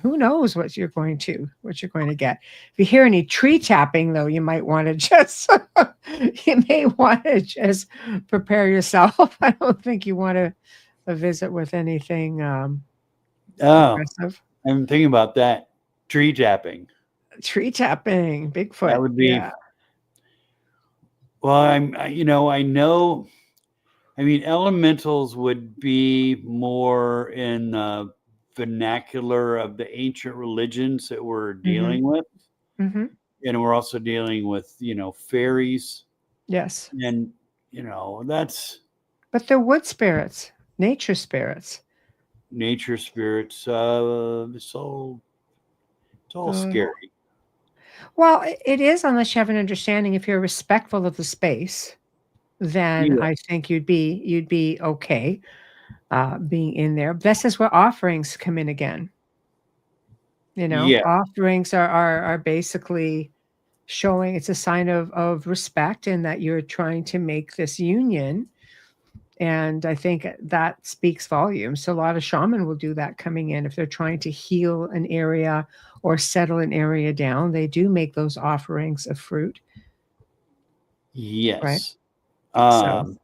who knows what you're going to get. If you hear any tree tapping, though, you might want to just you may want to just prepare yourself. I don't think you want to visit with anything Oh, aggressive. I'm thinking about that tree tapping. Tree tapping, That Bigfoot. would be, Yeah. well, I know, I mean, elementals would be more in the vernacular of the ancient religions that we're Hmm. dealing with. Hmm. And we're also dealing with, fairies. Yes. And, that's But they're wood spirits, nature spirits. nature spirits. It's all Uh, scary. well, it is, unless you have an understanding. If you're respectful of the space, then Yeah. I think you'd be okay being in there. This is where offerings come in again. Yeah. Offerings are basically showing it's a sign of respect, and that you're trying to make this union. And I think that speaks volumes. So a lot of shaman will do that coming in if they're trying to heal an area or settle an area down. They do make those offerings of fruit, right? Yes. So,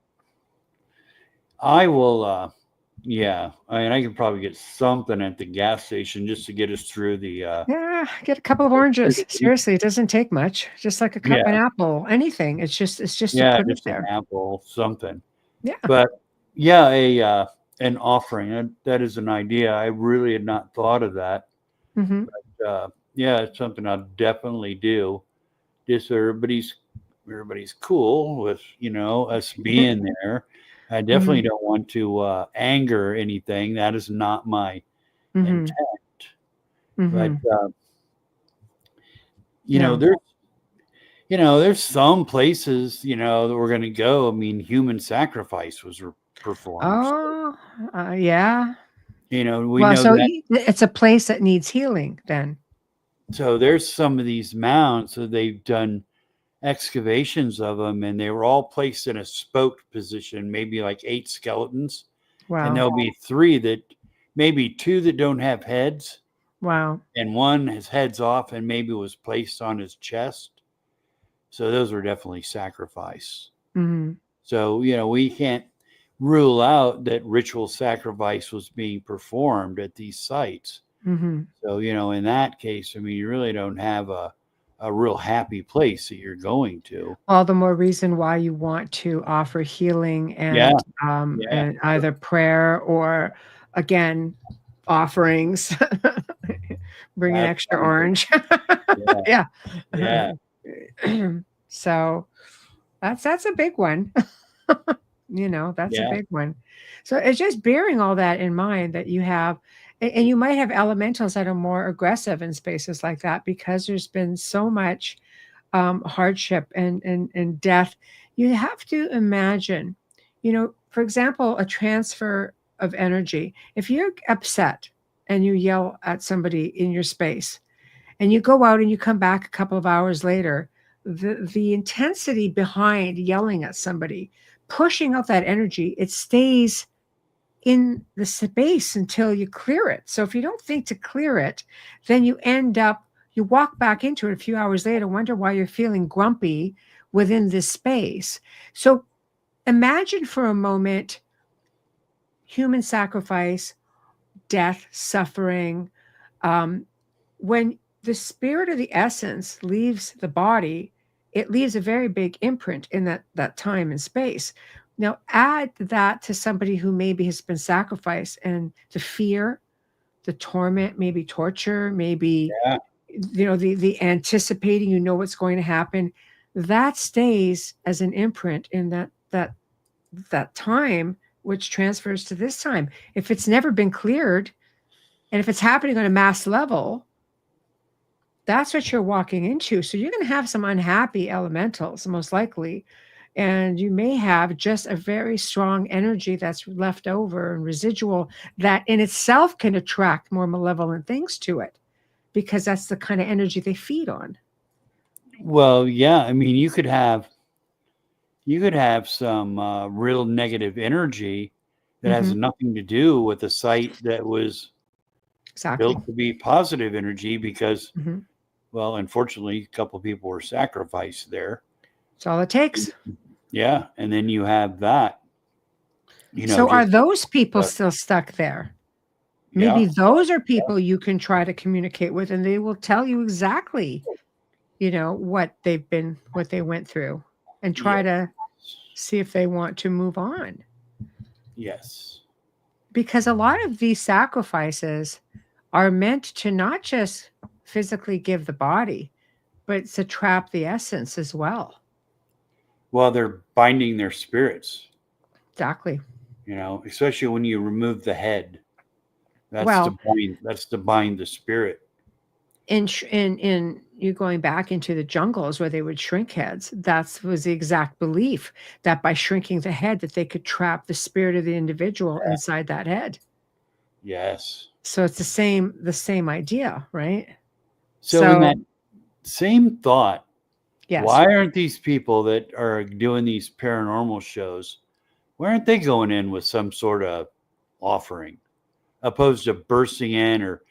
I will, Yeah, I mean, I could probably get something at the gas station just to get us through the. Yeah, get a couple of oranges. Seriously, it doesn't take much. Just like an Yeah, apple, anything. It's just to yeah, put it just an there. apple, something. Yeah. But yeah, an offering. That is an idea. I really had not thought of that. Hmm. Yeah, it's something I'll definitely do. Just so everybody's cool with us being there. I definitely don't want to anger anything. That is not my Hmm. intent. But Hmm. know, No. there's some places that we're going to go. I mean, human sacrifice was performed. Oh, yeah. We Well, know so that. it's a place that needs healing then. So there's some of these mounds that they've done excavations of them, and they were all placed in a spoked position, maybe like 8 skeletons, and Wow. there'll be 3 that, maybe 2 that don't have heads, Wow. and 1 has heads off and maybe was placed on his chest. So those were definitely sacrifice. Hmm. So we can't rule out that ritual sacrifice was being performed at these sites. Hmm. So in that case, I mean, you really don't have a real happy place that you're going to. All the more reason why you want to offer healing Yeah, and either prayer or, again, offerings. Bring an extra orange. yeah, Yeah. yeah, So that's a big one. That's a yeah. big one. So it's just bearing all that in mind that you have, and you might have elementals that are more aggressive in spaces like that because there's been so much hardship and death. You have to imagine, for example, a transfer of energy. If you're upset and you yell at somebody in your space and you go out and you come back a couple of hours later, the intensity behind yelling at somebody, pushing out that energy, it stays in the space until you clear it. So if you don't think to clear it, then you walk back into it a few hours later, wonder why you're feeling grumpy within this space. So imagine for a moment human sacrifice, death, suffering. When the spirit of the essence leaves the body, it leaves a very big imprint in that time and space. Now add that to somebody who maybe has been sacrificed, and the fear, the torment, maybe torture, maybe Yeah. the anticipating, what's going to happen. That stays as an imprint in that time, which transfers to this time. If it's never been cleared, and if it's happening on a mass level, that's what you're walking into. So you're going to have some unhappy elementals, most likely. And you may have just a very strong energy that's left over and residual that in itself can attract more malevolent things to it, because that's the kind of energy they feed on. Well, yeah. I mean, you could have some real negative energy that has nothing to do with the site that was Exactly. built to be positive energy, because, Mm-hmm. well, unfortunately, a couple of people were sacrificed there. That's all it takes. Yeah, and then you have that. So are those people still stuck there? Maybe Yeah. those are people you can try to communicate with, and they will tell you exactly, what they went through, and try to see if they want to move on. Yes. Because a lot of these sacrifices are meant to not just physically give the body, but to trap the essence as well. Well, they're binding their spirits. Exactly. Especially when you remove the head. That's to bind the spirit. In you going back into the jungles where they would shrink heads, that was the exact belief, that by shrinking the head that they could trap the spirit of the individual inside that head. Yes. So it's the same idea, right? So in that same thought, yes. Why aren't these people that are doing these paranormal shows, why aren't they going in with some sort of offering, opposed to bursting in or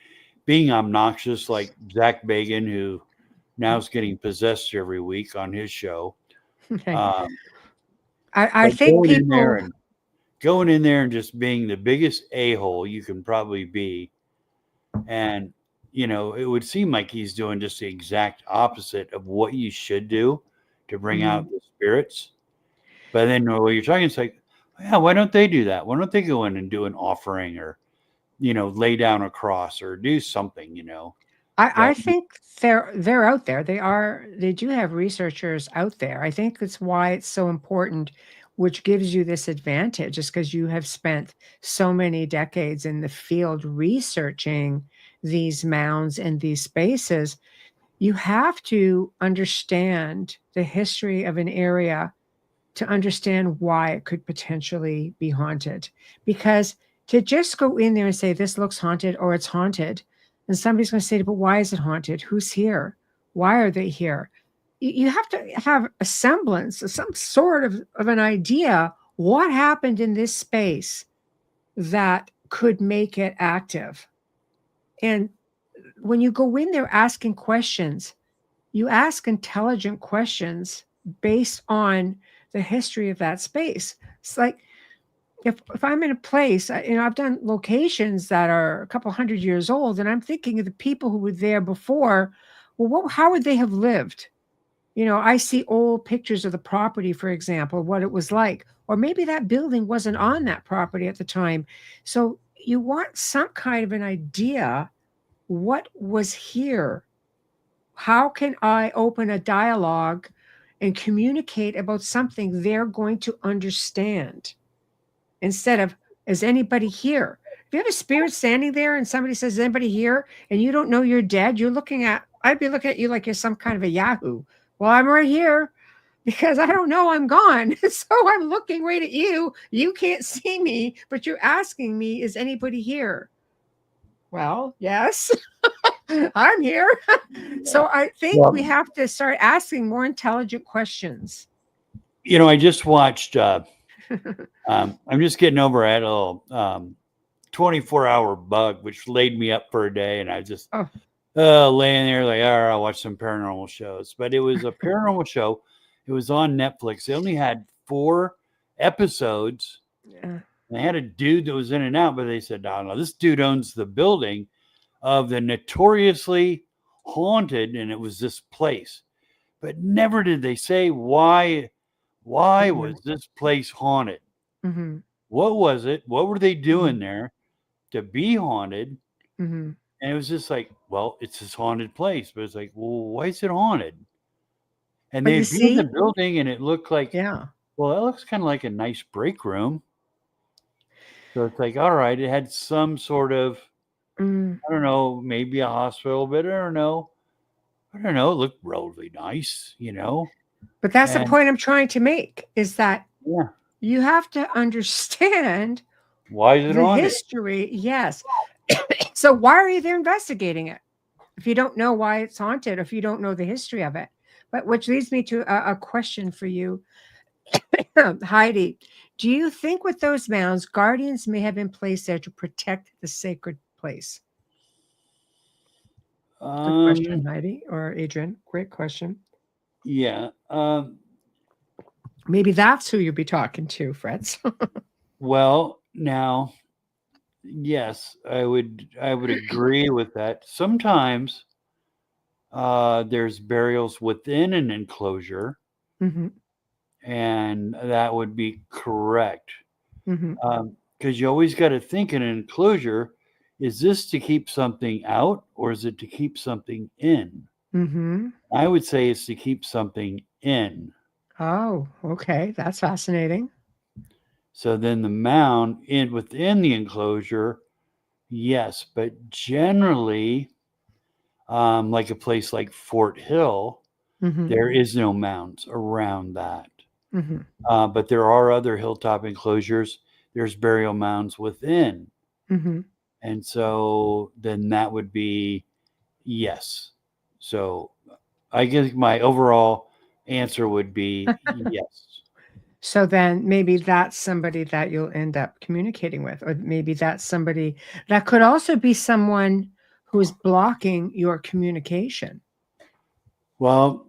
being obnoxious like Zach Bagan, who now is getting possessed every week on his show? Okay. I think going in there people. going in there and just being the biggest a-hole you can probably be. And, it would seem like he's doing just the exact opposite of what you should do to bring out the spirits. But then when you're talking, it's like, yeah, why don't they do that? Why don't they go in and do an offering or, lay down a cross or do something, I think they're out there. They do have researchers out there. I think that's why it's so important, which gives you this advantage, just because you have spent so many decades in the field researching these mounds and these spaces. You have to understand the history of an area to understand why it could potentially be haunted. Because to just go in there and say, this looks haunted or it's haunted, and somebody's going to say, but why is it haunted? Who's here? Why are they here? You have to have a semblance, some sort of an idea what happened in this space that could make it active. And when you go in there asking questions, you ask intelligent questions based on the history of that space. It's like if I'm in a place, I've done locations that are a couple hundred years old, and I'm thinking of the people who were there before. Well, how would they have lived? I see old pictures of the property, for example, what it was like, or maybe that building wasn't on that property at the time. So you want some kind of an idea what was here. How can I open a dialogue and communicate about something they're going to understand instead of, is anybody here? If you have a spirit standing there and somebody says, is anybody here? And you don't know you're dead, I'd be looking at you like you're some kind of a Yahoo. Well, I'm right here because I don't know I'm gone. So I'm looking right at you. You can't see me, but you're asking me, is anybody here? Well, yes. I'm here. So I think we have to start asking more intelligent questions. I just watched, I'm just getting over a little 24-hour bug, which laid me up for a day. And I just laying there like, all right, I'll watch some paranormal shows. But it was a paranormal show. It was on Netflix. They only had 4 episodes. Yeah. They had a dude that was in and out, but they said, no, this dude owns the building of the notoriously haunted, and it was this place. But never did they say why was this place haunted? Mm-hmm. What was it? What were they doing there to be haunted? Mm-hmm. And it was just like, well, it's this haunted place. But it's like, well, why is it haunted? And they'd be in the building, and it looked like, well, that looks kind of like a nice break room. So it's like, all right, it had some sort of, I don't know, maybe a hospital, but I don't know. It looked relatively nice, But that's the point I'm trying to make, is that you have to understand why is it the haunted? History. Yes. So why are you there investigating it if you don't know why it's haunted, if you don't know the history of it? But which leads me to a question for you, Heidi. Do you think with those mounds, guardians may have been placed there to protect the sacred place? Good question, Heidi or Adrian. Great question. Yeah. Maybe that's who you'll be talking to, Fritz. Well, now, yes, I would agree with that. Sometimes there's burials within an enclosure, and that would be correct. Because you always got to think in an enclosure, is this to keep something out or is it to keep something in? I would say it's to keep something in. Oh, okay. That's fascinating. So then the mound within the enclosure, yes, but generally, like a place like Fort Hill, there is no mounds around that. But there are other hilltop enclosures. There's burial mounds within. And so then that would be yes. So I guess my overall answer would be yes. So then maybe that's somebody that you'll end up communicating with, or maybe that's somebody that could also be someone who's blocking your communication. Well,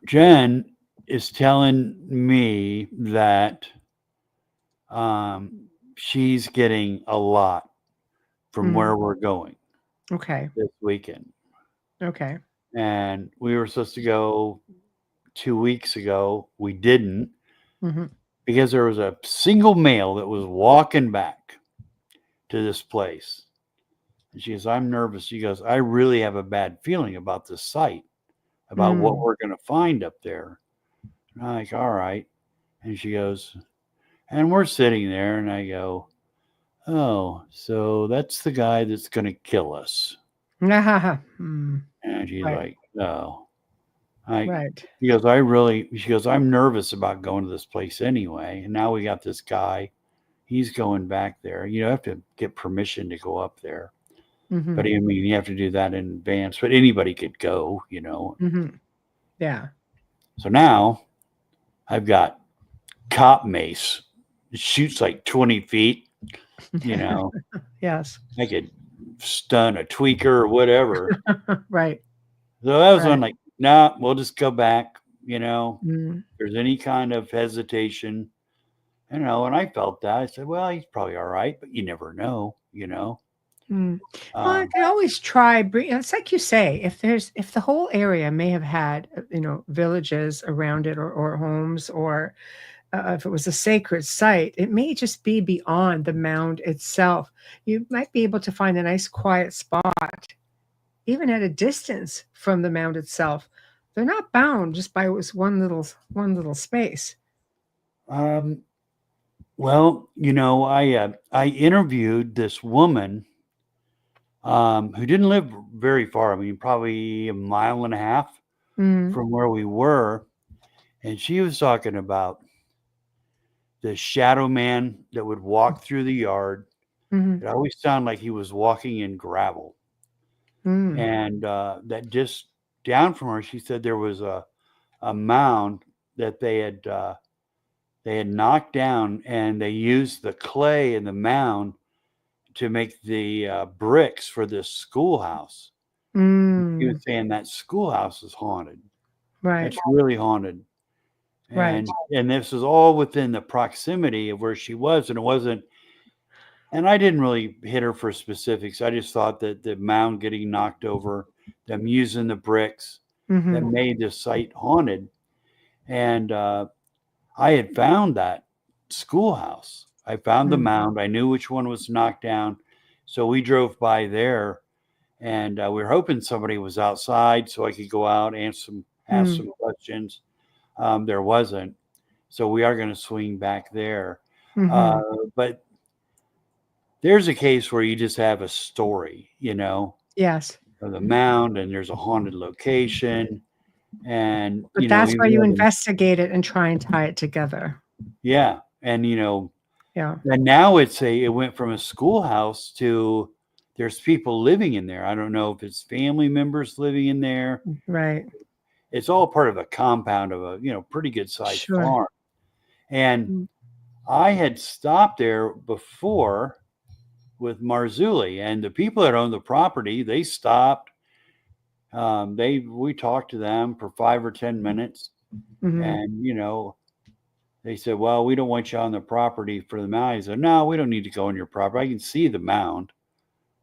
Jen is telling me that she's getting a lot from where we're going Okay. this weekend. Okay. And we were supposed to go 2 weeks ago. We didn't Mm-hmm. because there was a single male that was walking back to this place. And she goes, I'm nervous. She goes, I really have a bad feeling about this site, about what we're going to find up there. And I'm like, all right. And she goes, and we're sitting there, and I go, oh, so that's the guy that's going to kill us. Mm. And she's Right. like, oh. Right. She goes, I'm nervous about going to this place anyway. And now we got this guy. He's going back there. You have to get permission to go up there. Mm-hmm. But I mean, you have to do that in advance. But anybody could go, Mm-hmm. Yeah. So now I've got cop mace. It shoots like 20 feet. Yes. I could stun a tweaker or whatever. Right. So that was Right. one like, nah, we'll just go back. Mm. If there's any kind of hesitation, and I felt that. I said, well, he's probably all right, but you never know, Mm. Well, I can always try. It's like you say, if the whole area may have had, villages around it or homes, or if it was a sacred site, it may just be beyond the mound itself. You might be able to find a nice quiet spot, even at a distance from the mound itself. They're not bound just by one little space. Well, I interviewed this woman who didn't live very far. I mean, probably a mile and a half from where we were. And she was talking about the shadow man that would walk through the yard. Mm-hmm. It always sounded like he was walking in gravel. And that just down from her, she said there was a mound that they had knocked down, and they used the clay in the mound to make the bricks for this schoolhouse. He was saying that schoolhouse is haunted. Right. It's really haunted. Right. And this was all within the proximity of where she was, and it wasn't. And I didn't really hit her for specifics. I just thought that the mound getting knocked over, them using the bricks, that made this site haunted. And I had found that schoolhouse. I found the mound. I knew which one was knocked down. So we drove by there, and we were hoping somebody was outside so I could go out and ask some questions. There wasn't. So we are going to swing back there. But there's a case where you just have a story, Yes. of the mound, and there's a haunted location. And, But that's why you investigate it and try and tie it together. Yeah. And, Yeah. and now it went from a schoolhouse to there's people living in there. I don't know if it's family members living in there. Right. It's all part of a compound of a, pretty good sized farm. And I had stopped there before with Marzulli, and the people that own the property, they stopped. We talked to them for 5 or 10 minutes. And, they said, well, we don't want you on the property for the mound. I said, no, we don't need to go on your property. I can see the mound.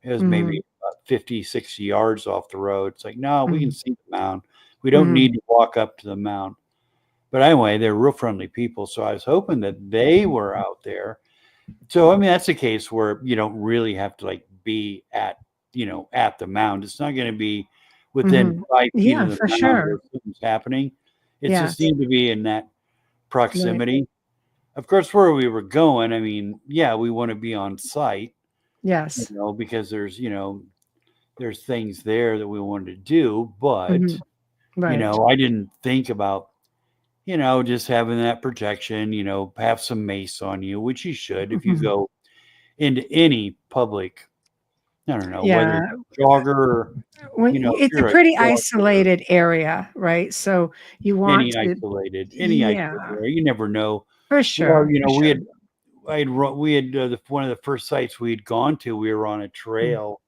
It was maybe about 50, 60 yards off the road. It's like, no, we can see the mound. We don't need to walk up to the mound. But anyway, they're real friendly people. So I was hoping that they were out there. So, I mean, that's a case where you don't really have to be at the mound. It's not going to be within 5 feet of the for mound sure. where something's happening. It Yes. just needs to be in that proximity. Right. Of course, where we were going, I mean, yeah, we want to be on site. Yes. Because there's things there that we wanted to do, but Right. I didn't think about just having that protection, have some mace on you, which you should if you go into any public, I don't know, whether it's a jogger or, it's a pretty isolated area, right? So you want any isolated area. You never know. For sure. We had one of the first sites we had gone to, we were on a trail,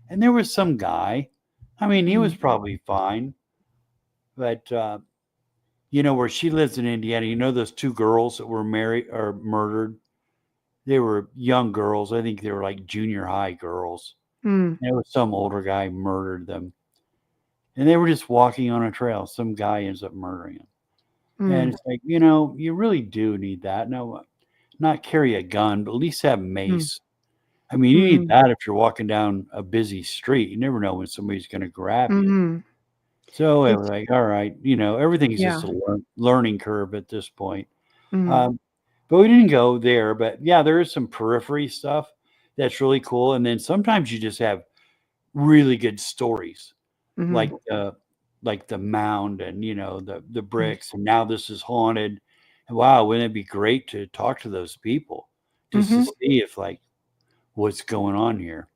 and there was some guy. I mean, he was probably fine, but where she lives in Indiana, those two girls that were married or murdered they were young girls. I think they were like junior high girls. Mm, And it was some older guy murdered them. And they were just walking on a trail. Some guy ends up murdering them. And mm, it's like, you know, you really do need that. No, not carry a gun, but at least have mm, mace. I mean, you need mm, that if you're walking down a busy street. You never know when somebody's going to grab you. mm. So it was It's, like, all right, you know, everything's just yeah. a learning curve at this point. Mm, Um, but we didn't go there. But yeah, there is some periphery stuff that's really cool. And then sometimes you just have really good stories, like mm, the mound and you know the mm, bricks. And now this is haunted. And wow, wouldn't it be great to talk to those people just to mm-hmm. see if like what's going on here?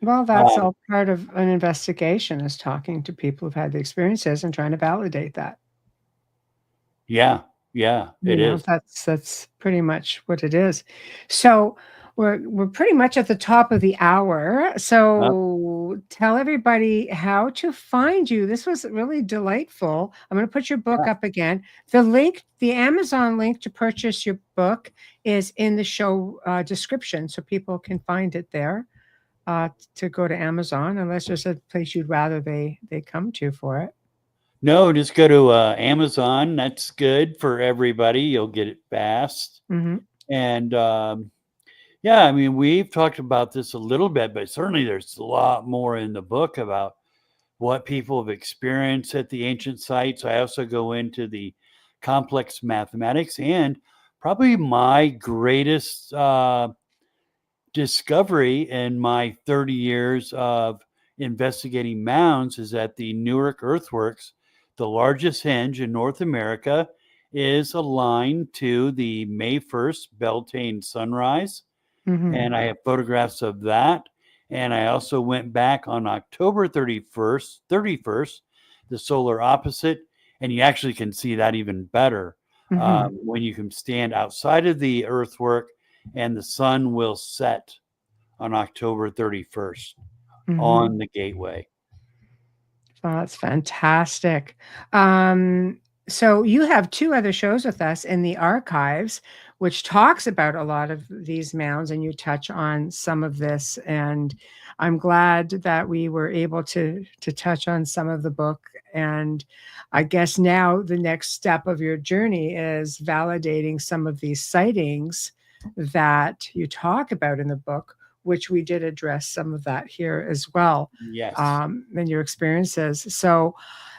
Well, that's Um, all part of an investigation, is talking to people who've had the experiences and trying to validate that. yeah, yeah, You it know, is. that's pretty much what it is. So we're pretty much at the top of the hour. Uh, So tell everybody how to find you. This was really delightful. I'm going to put your book up again. The link, the Amazon link to purchase your book, is in the show description, so people can find it there. To go to Amazon, unless there's a place you'd rather they come to for it. no, just go to Amazon. That's good for everybody. You'll get it fast. Hmm. And yeah, I mean, we've talked about this a little bit, but certainly there's a lot more in the book about what people have experienced at the ancient sites. I also go into the complex mathematics, and probably my greatest discovery in my 30 years of investigating mounds is that the Newark earthworks, the largest henge in North America, is aligned to the May 1st Beltane sunrise. Hmm. And I have photographs of that. And I also went back on October 31st, the solar opposite. And you actually can see that even better Hmm. when you can stand outside of the earthwork and the sun will set on October 31st Hmm. on the gateway. Oh, that's fantastic. So you have two other shows with us in the archives, which talks about a lot of these mounds, and you touch on some of this. And I'm glad that we were able to touch on some of the book. And I guess now the next step of your journey is validating some of these sightings that you talk about in the book, which we did address some of that here as well, Yes. and your experiences. So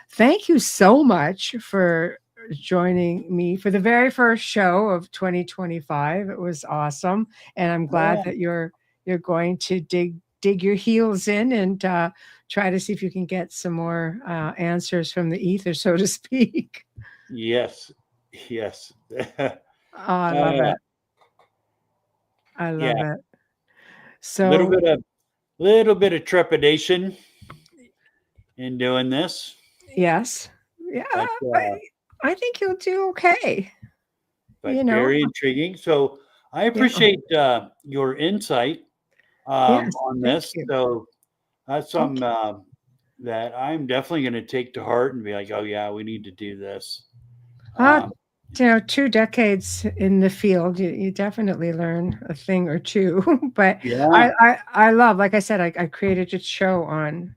thank you so much for joining me for the very first show of 2025. It was awesome. And I'm glad Yeah. that you're going to dig your heels in and try to see if you can get some more answers from the ether, so to speak. Yes. Yes. Oh, I love it. I love Yeah. it. Little So bit of little bit of trepidation in doing this, yes. Yeah, but I think you'll do okay. You know, very intriguing. So I yeah. appreciate your insight Yes, on thank this. you. So that's some Okay. that I'm definitely going to take to heart and be like, oh yeah, we need to do this. Uh, Um, 2 decades in the field, you definitely learn a thing or two. But yeah, I love, like I said, I created a show on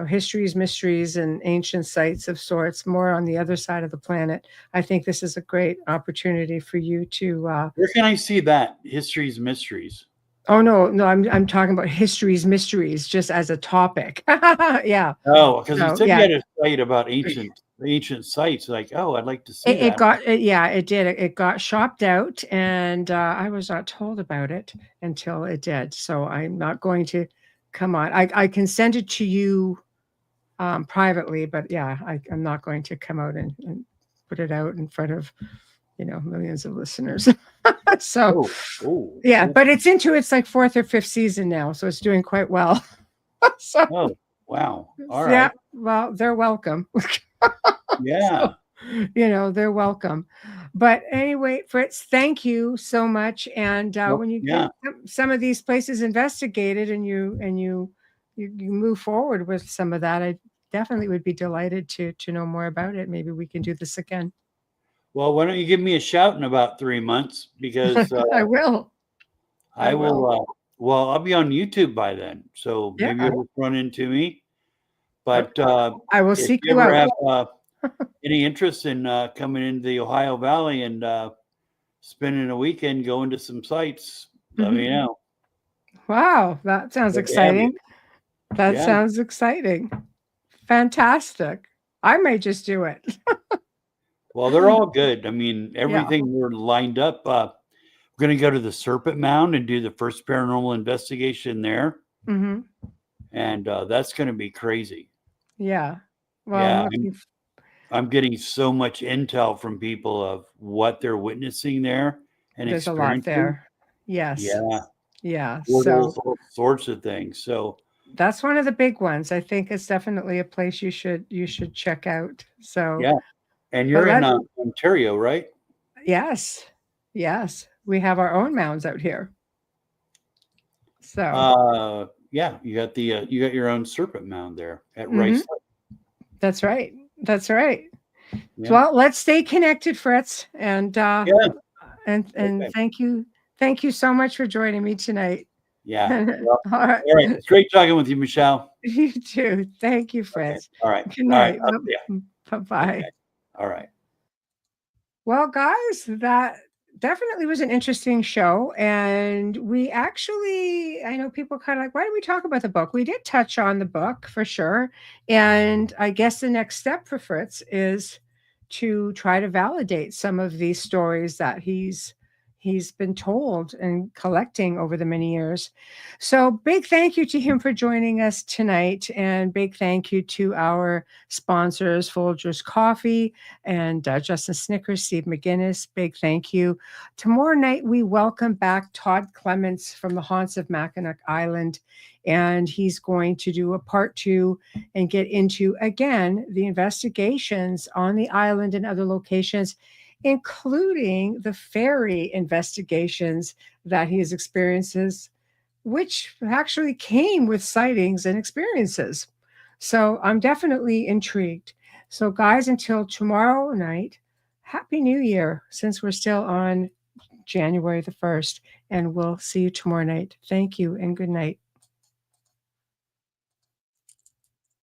histories, mysteries, and ancient sites of sorts, more on the other side of the planet. I think this is a great opportunity for you to. where can I see that? History's mysteries. Oh no, I'm talking about histories, mysteries, just as a topic. Yeah. Oh, because you So said you yeah, had a site about ancient sites. Like, oh, I'd like to see it that. got yeah, it did. It got shopped out, and I was not told about it until it did. So I'm not going to come on. I can send it to you privately, but yeah, I'm not going to come out and put it out in front of millions of listeners. So Oh, oh, yeah, oh, but it's into its like fourth or fifth season now, so it's doing quite well. So oh, wow. All yeah, right. well, they're welcome. Yeah. They're welcome. But anyway, Fritz, thank you so much. And Well, when you get yeah. some of these places investigated and you move forward with some of that, I definitely would be delighted to know more about it. Maybe we can do this again. Well, why don't you give me a shout in about 3 months? Because I will. I will. Well, I'll be on YouTube by then, so maybe Yeah. you'll run into me. But I will if seek you you ever out. have any interest in coming into the Ohio Valley and spending a weekend going to some sites, let me know. Wow, that sounds Good to have you. exciting. That Yeah. sounds exciting. Fantastic. I may just do it. Well, they're all good. I mean, everything we're lined up. We're going to go to the Serpent Mound and do the first paranormal investigation there. Hmm. And that's going to be crazy. Yeah. Well, Yeah, I'm getting so much intel from people of what they're witnessing there and there's a lot experiencing. there. Yes. Yeah, Yeah. portals, So all sorts of things. So that's one of the big ones. I think it's definitely a place you should check out. So yeah, and but you're in Ontario, right? yes. Yes. We have our own mounds out here. So Yeah, you got your own Serpent Mound there at Mhm. Rice. That's right. That's right. Yeah. Well, let's stay connected, Fritz. And Yeah. and Okay. thank you. Thank you so much for joining me tonight. Yeah. Well, All right. all right. It's great talking with you, Michelle. You too. Thank you, Okay. Fritz. All right. Good All right. night. Yeah. Bye-bye. Okay. All right. Well, guys, that definitely was an interesting show. And we actually, I know people kind of like, why did we talk about the book? We did touch on the book for sure. And I guess the next step for Fritz is to try to validate some of these stories that he's been told and collecting over the many years. So big thank you to him for joining us tonight, and big thank you to our sponsors, Folgers Coffee and Justin Snickers, Steve McGinnis. Big thank you. Tomorrow night we welcome back Todd Clements from the haunts of Mackinac Island, and he's going to do a part 2 and get into again the investigations on the island and other locations, including the ferry investigations that he has experiences, which actually came with sightings and experiences. So I'm definitely intrigued. So, guys, until tomorrow night, Happy New Year, since we're still on January the 1st, and we'll see you tomorrow night. Thank you and good night.